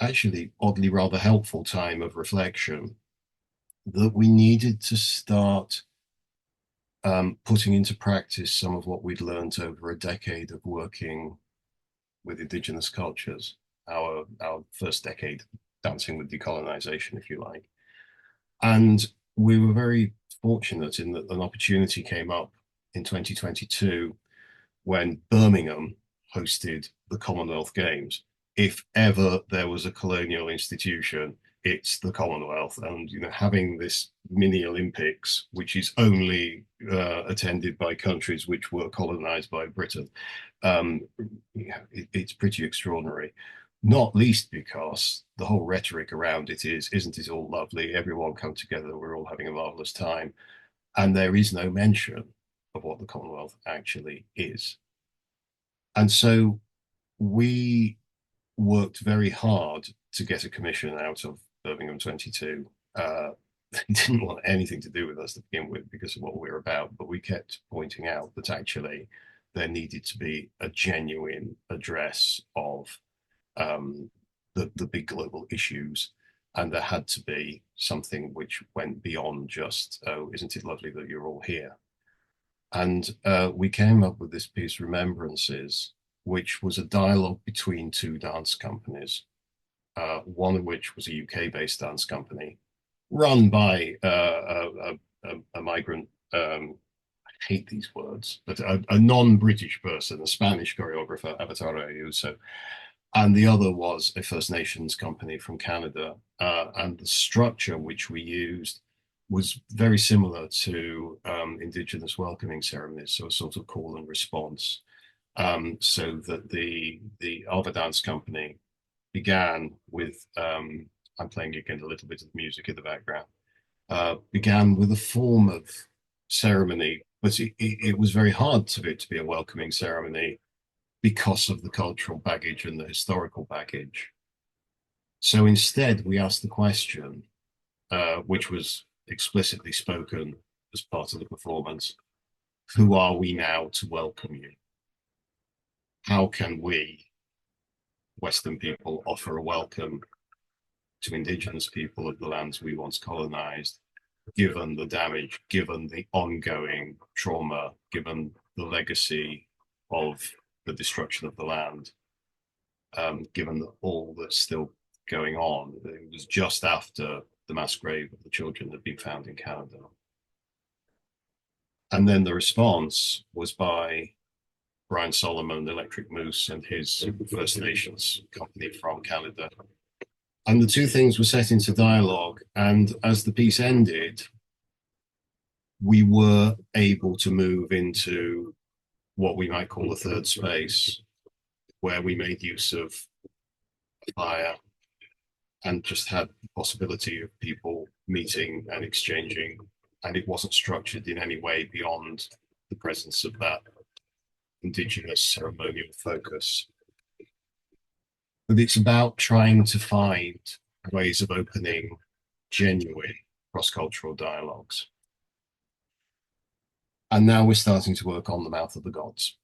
actually oddly rather helpful time of reflection, that we needed to start putting into practice some of what we'd learned over a decade of working with Indigenous cultures, our first decade dancing with decolonisation, if you like. And we were very fortunate in that an opportunity came up in 2022 when Birmingham hosted the Commonwealth Games. If ever there was a colonial institution, it's the Commonwealth. And having this mini Olympics, which is only attended by countries which were colonized by Britain, it's pretty extraordinary. Not least because the whole rhetoric around it is, isn't it all lovely? Everyone come together, we're all having a marvelous time. And there is no mention of what the Commonwealth actually is. And so we worked very hard to get a commission out of Birmingham 22. They didn't want anything to do with us to begin with because of what we were about, but we kept pointing out that actually there needed to be a genuine address of the big global issues, and there had to be something which went beyond just, oh, isn't it lovely that you're all here? And we came up with this piece, Remembrances, which was a dialogue between two dance companies, one of which was a UK-based dance company run by a migrant, I hate these words, but a non-British person, a Spanish choreographer, Avatar Ayuso, and the other was a First Nations company from Canada. And the structure which we used was very similar to Indigenous welcoming ceremonies, so a sort of call and response. So that the Alva Dance Company began with, I'm playing again a little bit of music in the background, began with a form of ceremony, but it was very hard for it to be a welcoming ceremony because of the cultural baggage and the historical baggage. So instead, we asked the question, which was explicitly spoken as part of the performance, who are we now to welcome you? How can we, Western people, offer a welcome to Indigenous people of the lands we once colonized, given the damage, given the ongoing trauma, given the legacy of the destruction of the land, given all that's still going on? It was just after the mass grave of the children had been found in Canada. And then the response was by Brian Solomon, Electric Moose, and his First Nations company from Canada. And the two things were set into dialogue. And as the piece ended, we were able to move into what we might call a third space, where we made use of fire and just had the possibility of people meeting and exchanging. And it wasn't structured in any way beyond the presence of that Indigenous ceremonial focus. But it's about trying to find ways of opening genuine cross-cultural dialogues. And now we're starting to work on The Mouth of the Gods,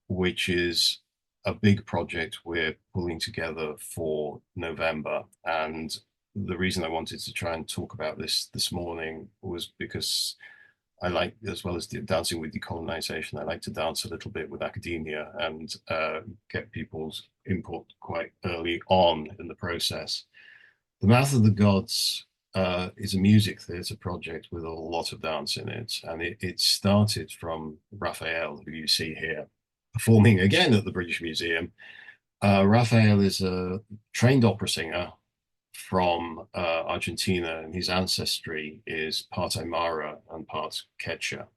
which is a big project we're pulling together for November. And the reason I wanted to try and talk about this morning was because I like, as well as dancing with decolonisation, I like to dance a little bit with academia and get people's input quite early on in the process. The Mouth of the Gods is a music theatre project with a lot of dance in it. And it started from Raphael, who you see here, performing again at the British Museum. Raphael is a trained opera singer from Argentina, and his ancestry is part Aymara and part Quechua.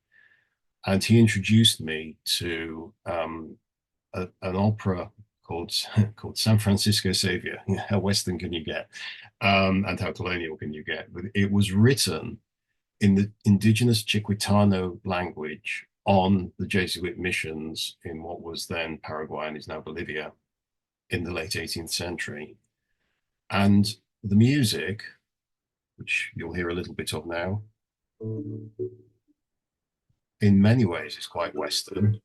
And he introduced me to an opera called San Francisco Savior. How Western can you get? And how colonial can you get? But it was written in the indigenous Chiquitano language on the Jesuit missions in what was then Paraguay and is now Bolivia in the late 18th century. And the music, which you'll hear a little bit of now, in many ways is quite Western.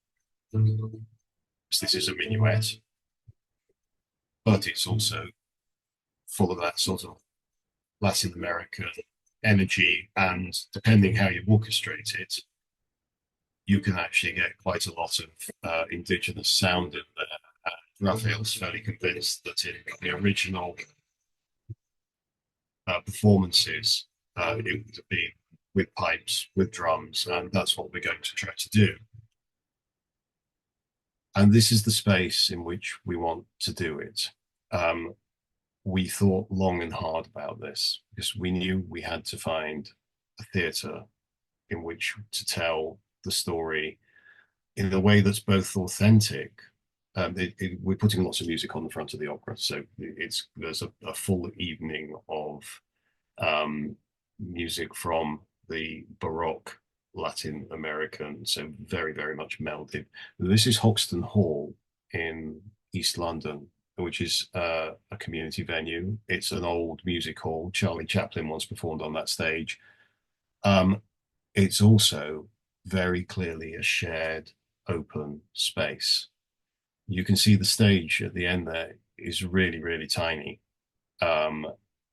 This is a minuet, but it's also full of that sort of Latin American energy, and depending how you orchestrate it, you can actually get quite a lot of indigenous sound in there. Raphael's fairly convinced that in the original performances, it would have been with pipes, with drums, and that's what we're going to try to do. And this is the space in which we want to do it. We thought long and hard about this because we knew we had to find a theatre in which to tell the story in a way that's both authentic. We're putting lots of music on the front of the opera, so there's a full evening of music from the Baroque Latin American, so very, very much melded. This is Hoxton Hall in East London, which is a community venue. It's an old music hall. Charlie Chaplin once performed on that stage. Um, it's also very clearly a shared open space. You can see the stage at the end there is really, really tiny. Um,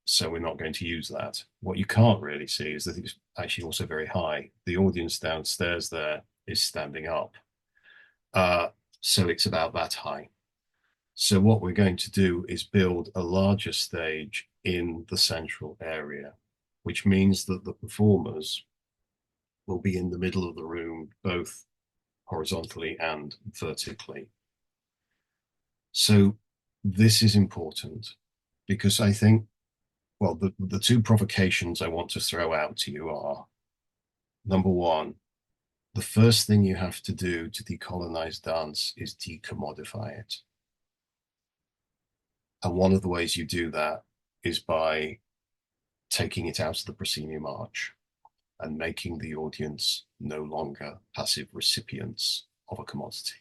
so we're not going to use that. What you can't really see is that it's actually also very high. The audience downstairs there is standing up. Uh, so it's about that high. So what we're going to do is build a larger stage in the central area, which means that the performers will be in the middle of the room, both horizontally and vertically. So this is important because I think, well, the two provocations I want to throw out to you are, number one, the first thing you have to do to decolonize dance is decommodify it. And one of the ways you do that is by taking it out of the proscenium arch and making the audience no longer passive recipients of a commodity.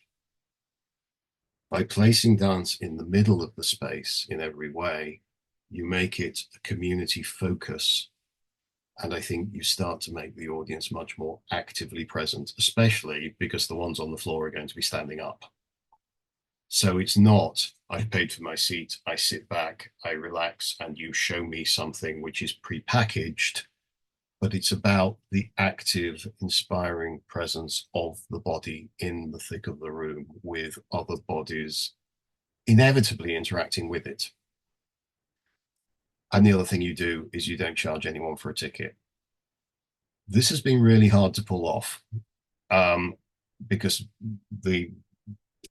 By placing dance in the middle of the space in every way, you make it a community focus. And I think you start to make the audience much more actively present, especially because the ones on the floor are going to be standing up. So it's not, I've paid for my seat, I sit back, I relax, and you show me something which is prepackaged, but it's about the active, inspiring presence of the body in the thick of the room with other bodies inevitably interacting with it. And the other thing you do is you don't charge anyone for a ticket. This has been really hard to pull off because the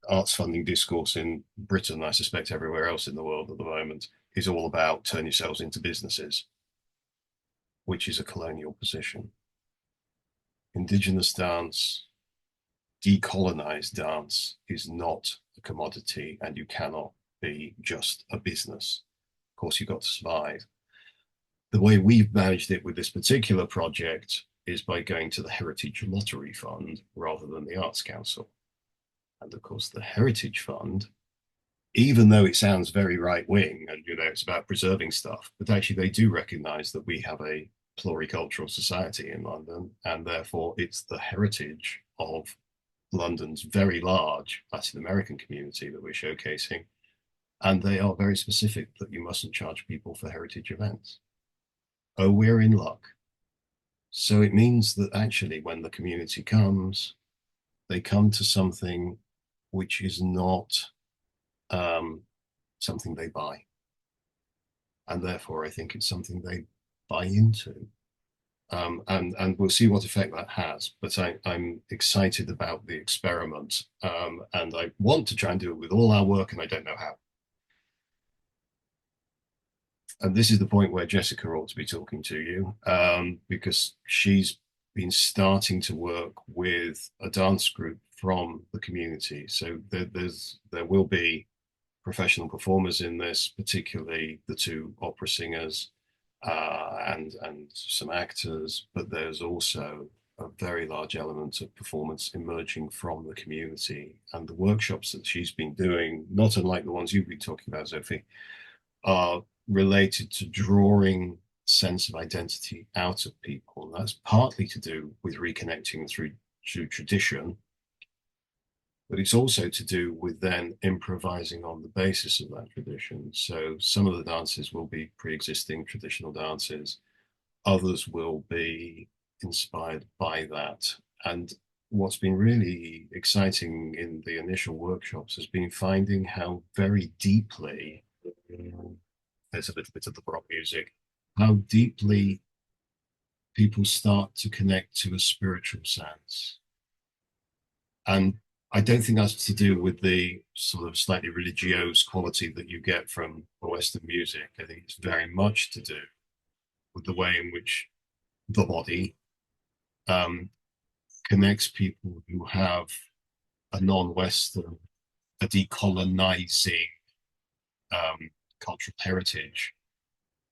arts funding discourse in Britain, I suspect everywhere else in the world at the moment, is all about turn yourselves into businesses, which is a colonial position. Indigenous dance, decolonized dance is not a commodity, and you cannot be just a business. Of course, you've got to survive. The way we've managed it with this particular project is by going to the Heritage Lottery Fund rather than the Arts Council. And of course, the Heritage Fund, even though it sounds very right-wing and, you know, it's about preserving stuff, but actually they do recognize that we have a pluricultural society in London, and therefore it's the heritage of London's very large Latin American community that we're showcasing. And they are very specific that you mustn't charge people for heritage events. Oh, we're in luck. So it means that actually when the community comes, they come to something which is not something they buy. And therefore, I think it's something they buy into. And we'll see what effect that has. But I'm excited about the experiment. And I want to try and do it with all our work, and I don't know how. And this is the point where Jessica ought to be talking to you, because she's been starting to work with a dance group from the community. So there will be professional performers in this, particularly the two opera singers and some actors, but there's also a very large element of performance emerging from the community. And the workshops that she's been doing, not unlike the ones you've been talking about, Sophie, are related to drawing sense of identity out of people. And that's partly to do with reconnecting through tradition, but it's also to do with then improvising on the basis of that tradition. So some of the dances will be pre-existing traditional dances, others will be inspired by that. And what's been really exciting in the initial workshops has been finding how very deeply, there's a little bit of the baroque music, how deeply people start to connect to a spiritual sense. And I don't think that's to do with the sort of slightly religious quality that you get from Western music. I think it's very much to do with the way in which the body connects people who have a non-Western, a decolonizing cultural heritage.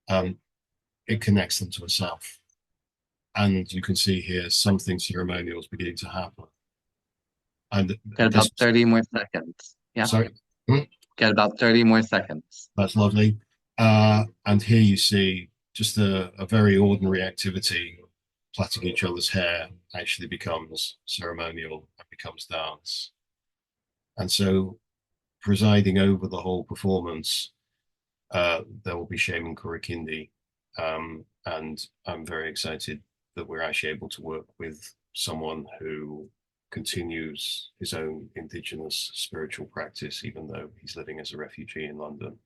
It connects them to a self. And you can see here something ceremonial is beginning to happen. And Got about 30 more seconds. Yeah. sorry. Hmm? Get about 30 more seconds. That's lovely. And here you see just a very ordinary activity, plaiting each other's hair actually becomes ceremonial and becomes dance. And so presiding over the whole performance, there will be Shaman Kurikindi. And I'm very excited that we're actually able to work with someone who continues his own indigenous spiritual practice, even though he's living as a refugee in London.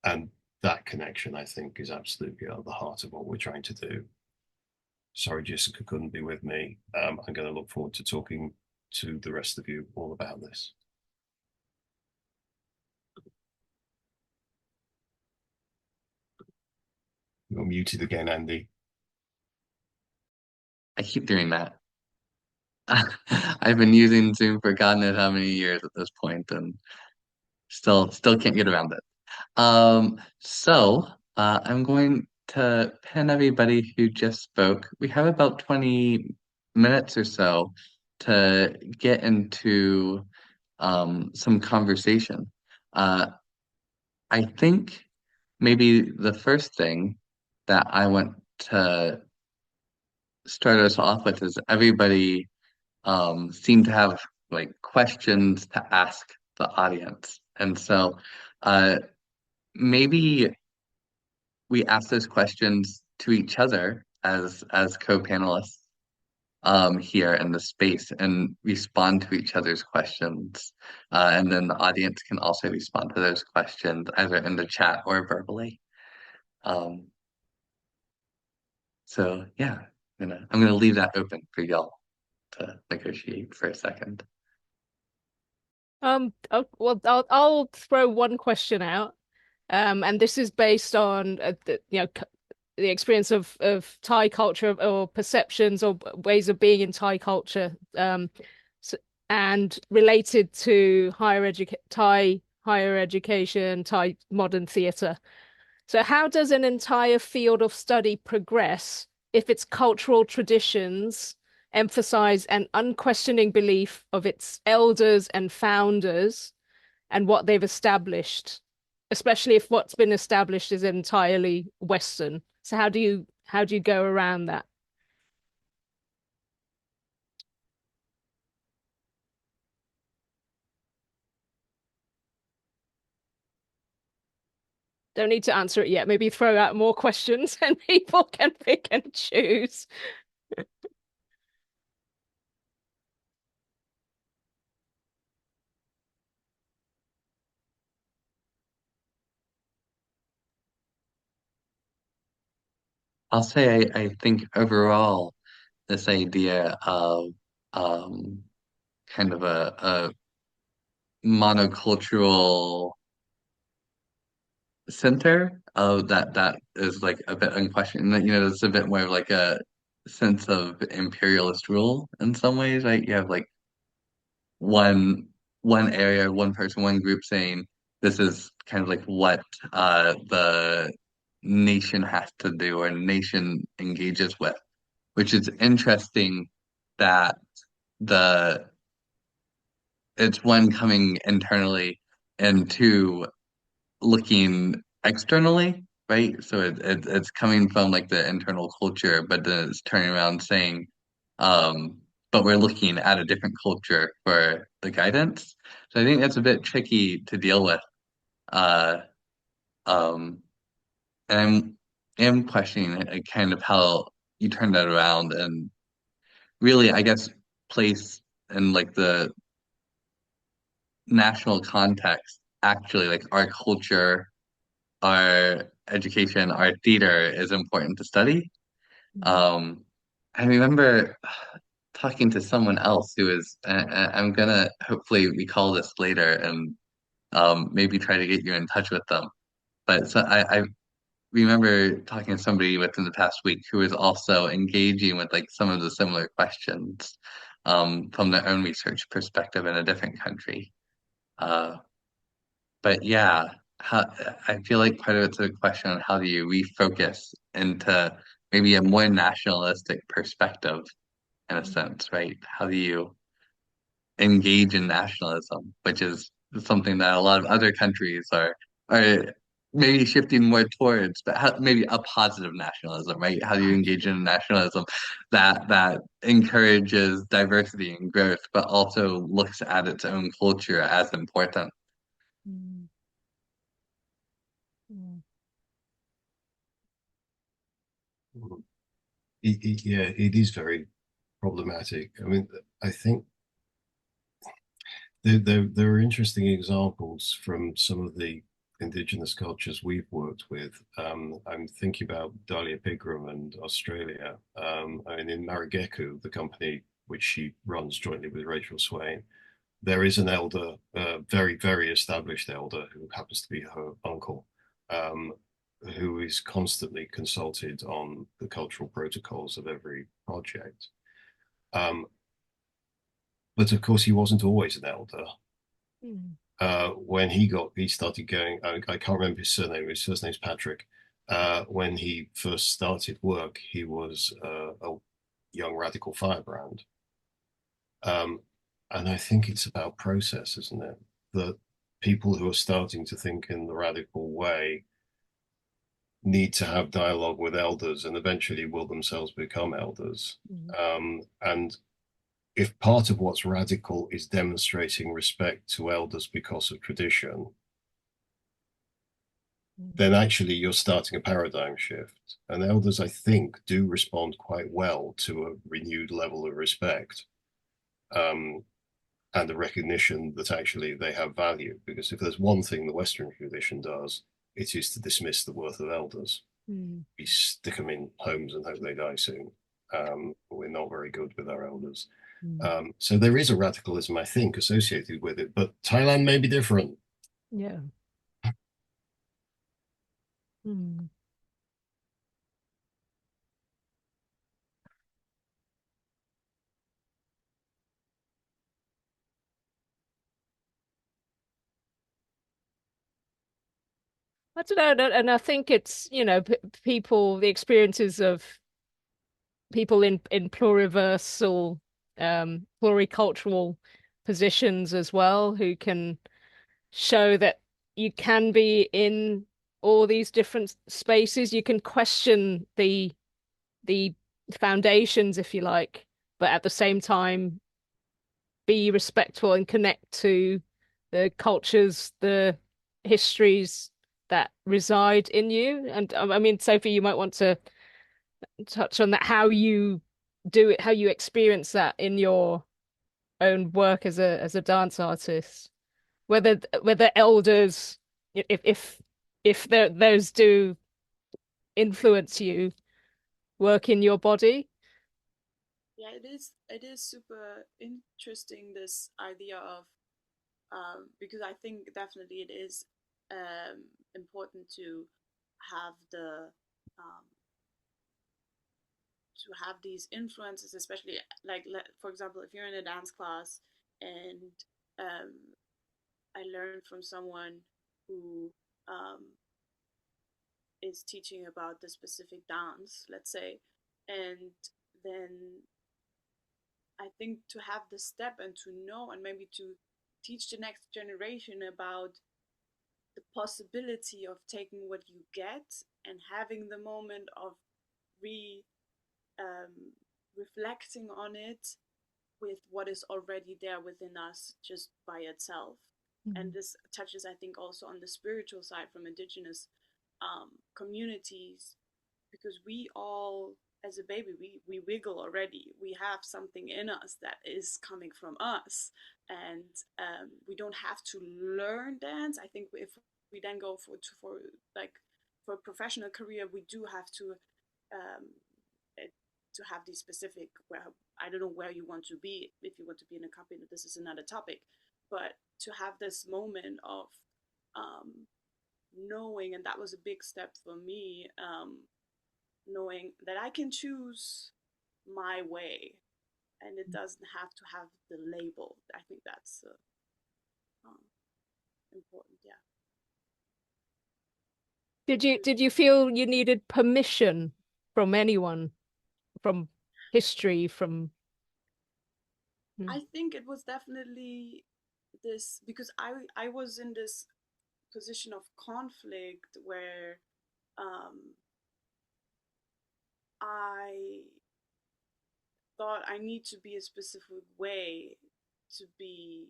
And that connection, I think, is absolutely at the heart of what we're trying to do. Sorry, Jessica couldn't be with me. I'm going to look forward to talking to the rest of you all about this. You're muted again, Andy. I keep doing that. I've been using Zoom for God knows how many years at this point, and still can't get around it. I'm going to pin everybody who just spoke. We have about 20 minutes or so to get into some conversation. I think maybe the first thing that I want to start us off with is everybody seemed to have like questions to ask the audience. And so uh, maybe we ask those questions to each other as co-panelists here in the space and respond to each other's questions. And then the audience can also respond to those questions either in the chat or verbally. Um, so yeah, I'm gonna leave that open for y'all to negotiate for a second. I'll throw one question out. And this is based on the experience of Thai culture or perceptions or ways of being in Thai culture, so, and related to Thai higher education, Thai modern theatre. So, how does an entire field of study progress if its cultural traditions emphasize an unquestioning belief of its elders and founders and what they've established, especially if what's been established is entirely Western? So how do you go around that? Don't need to answer it yet. Maybe throw out more questions and people can pick and choose. I'll say I think overall this idea of kind of a monocultural center of that is like a bit unquestioned. It's a bit more of like a sense of imperialist rule in some ways, right? You have like one one area, one person, one group saying this is kind of like what the nation has to do or nation engages with, which is interesting that the it's one coming internally and two looking externally, right? So it's coming from like the internal culture, but then it's turning around saying, um, but we're looking at a different culture for the guidance. So I think that's a bit tricky to deal with. Uh, um, and I'm questioning kind of how you turn that around and really, I guess, place in like the national context, actually, like our culture, our education, our theater is important to study. Um, I remember talking to someone else who is, I'm gonna hopefully recall this later and maybe try to get you in touch with them. But so I remember talking to somebody within the past week who was also engaging with like some of the similar questions from their own research perspective in a different country. Uh, but yeah, how, I feel like part of it's a question on how do you refocus into maybe a more nationalistic perspective in a sense, right? How do you engage in nationalism, which is something that a lot of other countries are maybe shifting more towards, but maybe a positive nationalism, right? How do you engage in nationalism that encourages diversity and growth, but also looks at its own culture as important? Mm. Mm. Yeah, it is very problematic. I mean, I think there are interesting examples from some of the indigenous cultures we've worked with. I'm thinking about Dahlia Pigram and Australia. I mean, in Marragecu, the company which she runs jointly with Rachel Swain, there is an elder, very, very established elder, who happens to be her uncle, um, who is constantly consulted on the cultural protocols of every project. Um, but of course, he wasn't always an elder. Mm. When he started going, I can't remember his surname. His first name's Patrick. When he first started work, he was a young radical firebrand. Um, and I think it's about process, isn't it? That people who are starting to think in the radical way need to have dialogue with elders and eventually will themselves become elders. Mm. And if part of what's radical is demonstrating respect to elders because of tradition, then actually you're starting a paradigm shift. And elders, I think, do respond quite well to a renewed level of respect, and the recognition that actually they have value. Because if there's one thing the Western tradition does, it is to dismiss the worth of elders. Mm. We stick them in homes and hope they die soon. We're not very good with our elders. Mm. So there is a radicalism, I think, associated with it, but Thailand may be different. Yeah. Mm. I don't know, and I think it's, p people, the experiences of people in pluriversal, pluricultural positions as well, who can show that you can be in all these different spaces. You can question the foundations, if you like, but at the same time be respectful and connect to the cultures, the histories that reside in you. And I mean, Sophie, you might want to touch on that, how you do it, how you experience that in your own work as a dance artist. Whether elders, if those do influence you, work in your body. Yeah, it is super interesting, this idea of because I think definitely it is important to have the um, to have these influences, especially like for example, if you're in a dance class and um, I learned from someone who um, is teaching about the specific dance, let's say, and then I think to have the step and to know and maybe to teach the next generation about the possibility of taking what you get and having the moment of re um, reflecting on it with what is already there within us just by itself. And Mm. this touches, I think, also on the spiritual side from indigenous communities, because we all, as a baby, we wiggle already. We have something in us that is coming from us, and we don't have to learn dance. I think if we then go for like for a professional career, we do have um, to have these specific, well, I don't know where you want to be, if you want to be in a company, this is another topic, but to have this moment of um, knowing, and that was a big step for me, knowing that I can choose my way and it doesn't have to have the label. I think that's um, important. Yeah. Did you feel you needed permission from anyone, from history, from? Mm. I think it was definitely this because I was in this position of conflict where um, I thought I need to be a specific way to be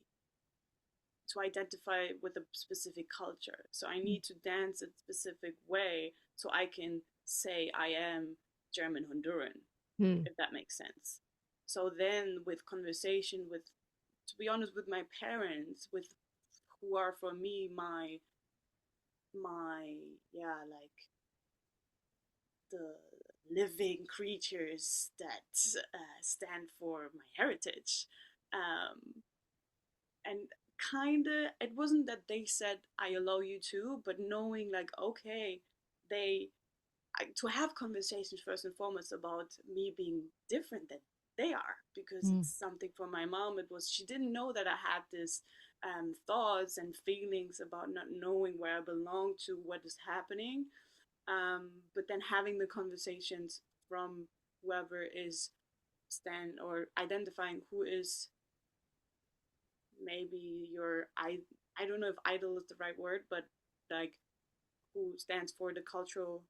to identify with a specific culture. So I need to dance a specific way so I can say I am German Honduran, Mm. if that makes sense. So then with conversation with, to be honest, with my parents, with who are for me my yeah, like the living creatures that stand for my heritage. And kind of, it wasn't that they said, I allow you to, but knowing like, okay, they, to have conversations first and foremost about me being different than they are, because Mm. it's something for my mom. It was, she didn't know that I had this thoughts and feelings about not knowing where I belong to, what is happening. But then having the conversations from whoever is stand or identifying who is maybe your I don't know if idol is the right word, but like who stands for the cultural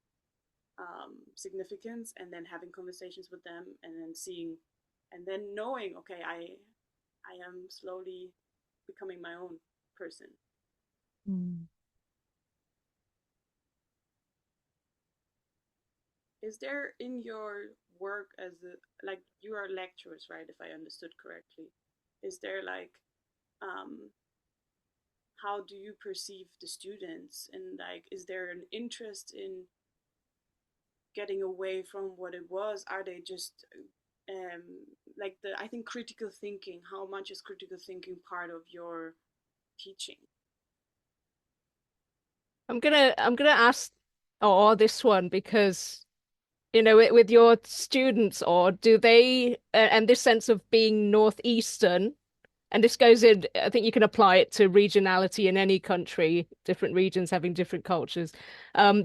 significance, and then having conversations with them, and then seeing, and then knowing, okay, I am slowly becoming my own person. Mm. Is there in your work as a, like you are lecturers, right? If I understood correctly, is there like um, how do you perceive the students, and like is there an interest in getting away from what it was? Are they just um, like the, I think critical thinking, how much is critical thinking part of your teaching? I'm gonna ask or this one because with your students, or do they and this sense of being northeastern, and this goes in, I think you can apply it to regionality in any country, different regions having different cultures.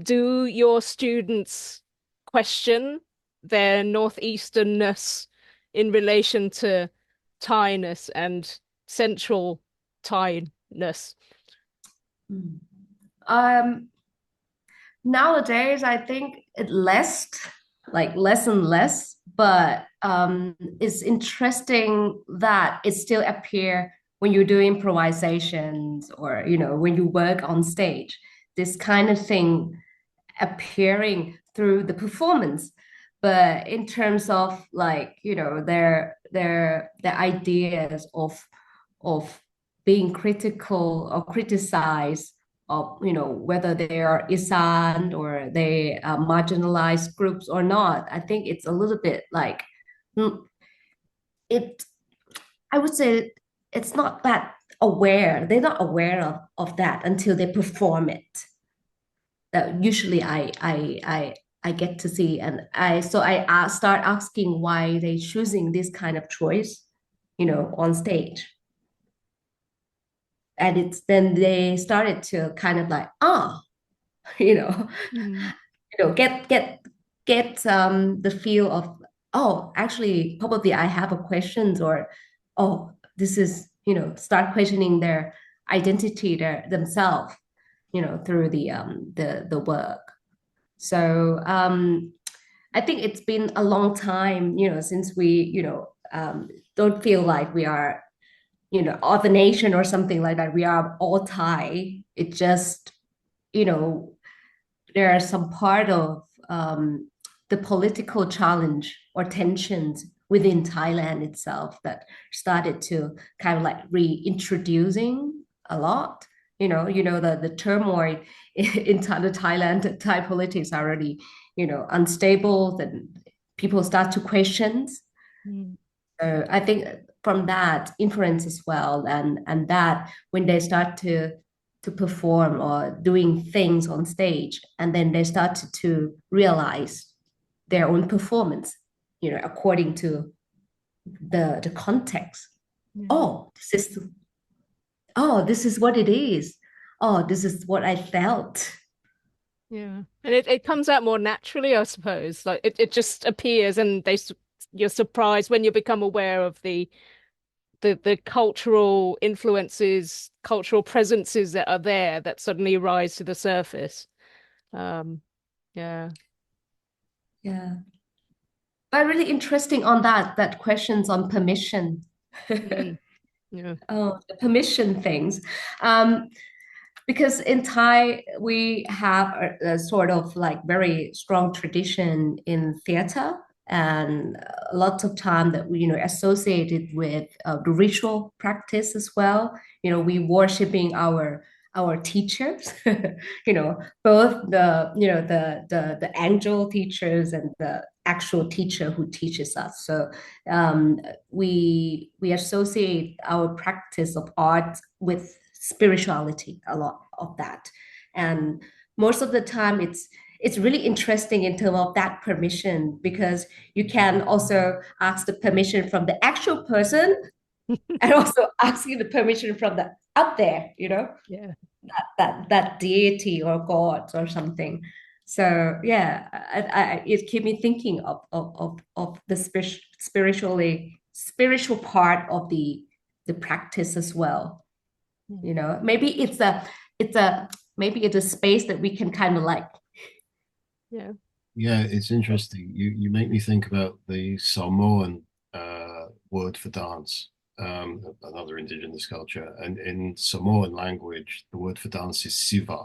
Do your students question their northeasternness in relation to Thai-ness and central Thai-ness? Mm. Um, Nowadays, I think it less and less, but it's interesting that it still appear when you do improvisations or when you work on stage, this kind of thing appearing through the performance. But in terms of like their ideas of being critical or criticize of whether they are Isan or they are marginalized groups or not. I think it's a little bit like mm, it. I would say it's not that aware. They're not aware of that until they perform it. That usually I get to see, and I start asking why they choosing this kind of choice, on stage. And it's then they started to kind of like, you know, Mm. get the feel of, oh, actually, probably I have a questions, or oh, this is, start questioning their identity themselves, through the work. So I think it's been a long time, since we, don't feel like we are, of a nation or something like that. We are all Thai. It just, you know, there are some part of the political challenge or tensions within Thailand itself that started to kind of like reintroducing a lot. The turmoil in the Thai politics are already, unstable, and people start to question. Mm. So I think from that influence as well, and that when they start to perform or doing things on stage, and then they start to realize their own performance, according to the context. Yeah. Oh, this is what it is. Oh, this is what I felt. Yeah. And it comes out more naturally, I suppose. Like it just appears and you're surprised when you become aware of the the cultural influences, cultural presences that are there that suddenly rise to the surface. Um, yeah. Yeah. But really interesting on that questions on permission. Mm, yeah. Oh, the permission things. Um, because in Thai we have a sort of like very strong tradition in theater, and lots of time that we associated with the ritual practice as well. We worshiping our teachers, both the angel teachers and the actual teacher who teaches us. So we associate our practice of art with spirituality, a lot of that. And most of the time it's really interesting in terms of that permission, because you can also ask the permission from the actual person and also asking the permission from the up there, Yeah. that deity or god or something. So yeah, it keep me thinking of the spiritual part of the practice as well. Maybe it's a maybe it's a space that we can kind of like. Yeah. Yeah, it's interesting. You make me think about the Samoan word for dance, another indigenous culture. And in Samoan language, the word for dance is siva,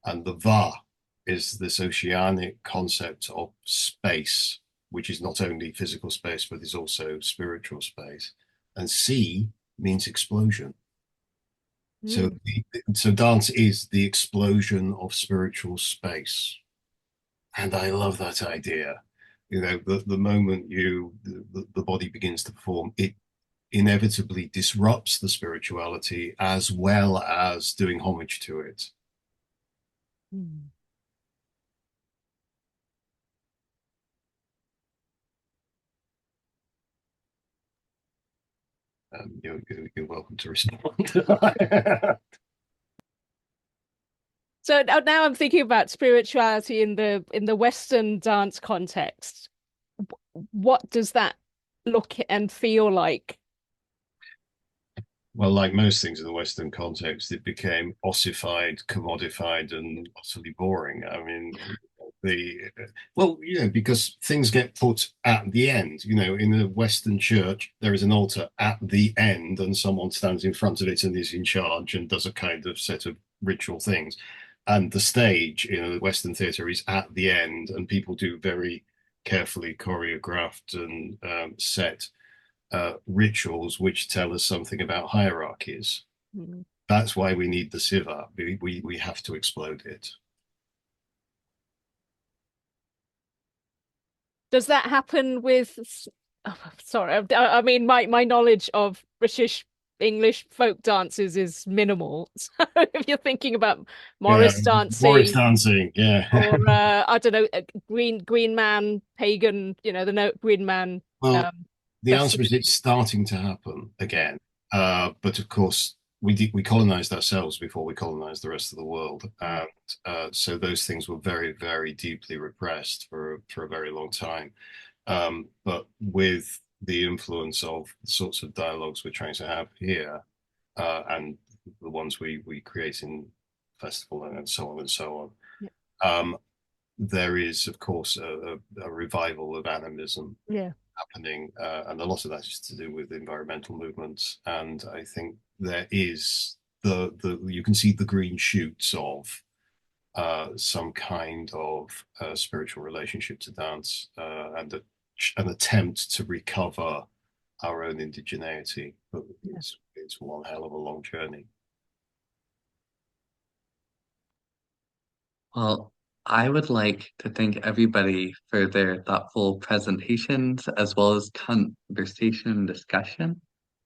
and the va is this oceanic concept of space, which is not only physical space, but is also spiritual space. And si means explosion. So, Mm. so dance is the explosion of spiritual space. And I love that idea. The moment the body begins to perform, it inevitably disrupts the spirituality as well as doing homage to it. Mm. You're welcome to respond. So now I'm thinking about spirituality in the Western dance context. What does that look and feel like? Well, like most things in the Western context, it became ossified, commodified, and utterly boring. I mean, the because things get put at the end. In a Western church, there is an altar at the end, and someone stands in front of it and is in charge and does a kind of set of ritual things. And the stage in the Western theatre is at the end, and people do very carefully choreographed and set rituals which tell us something about hierarchies. Mm. That's why we need the siva. We have to explode it. Does that happen with, oh, sorry, I mean, my knowledge of British English folk dances is minimal. So if you're thinking about Yeah, Morris Morris dancing dancing. Yeah. or I don't know, Green Man, pagan, the note Green Man Well, um, the answer is festivity. it's starting to happen again. But of course, we colonized ourselves before we colonized the rest of the world, and so those things were very, very deeply repressed for a very long time. But with the influence of the sorts of dialogues we're trying to have here, and the ones we create in festival and so on and so Yeah. on, there is, of course, a revival of animism Yeah. happening, and a lot of that is to do with environmental movements. And I think there is the you can see the green shoots of some kind of spiritual relationship to dance, and an attempt to recover our own indigeneity. But Yeah. it's one hell of a long journey. Well, I would like to thank everybody for their thoughtful presentations as well as conversation and discussion.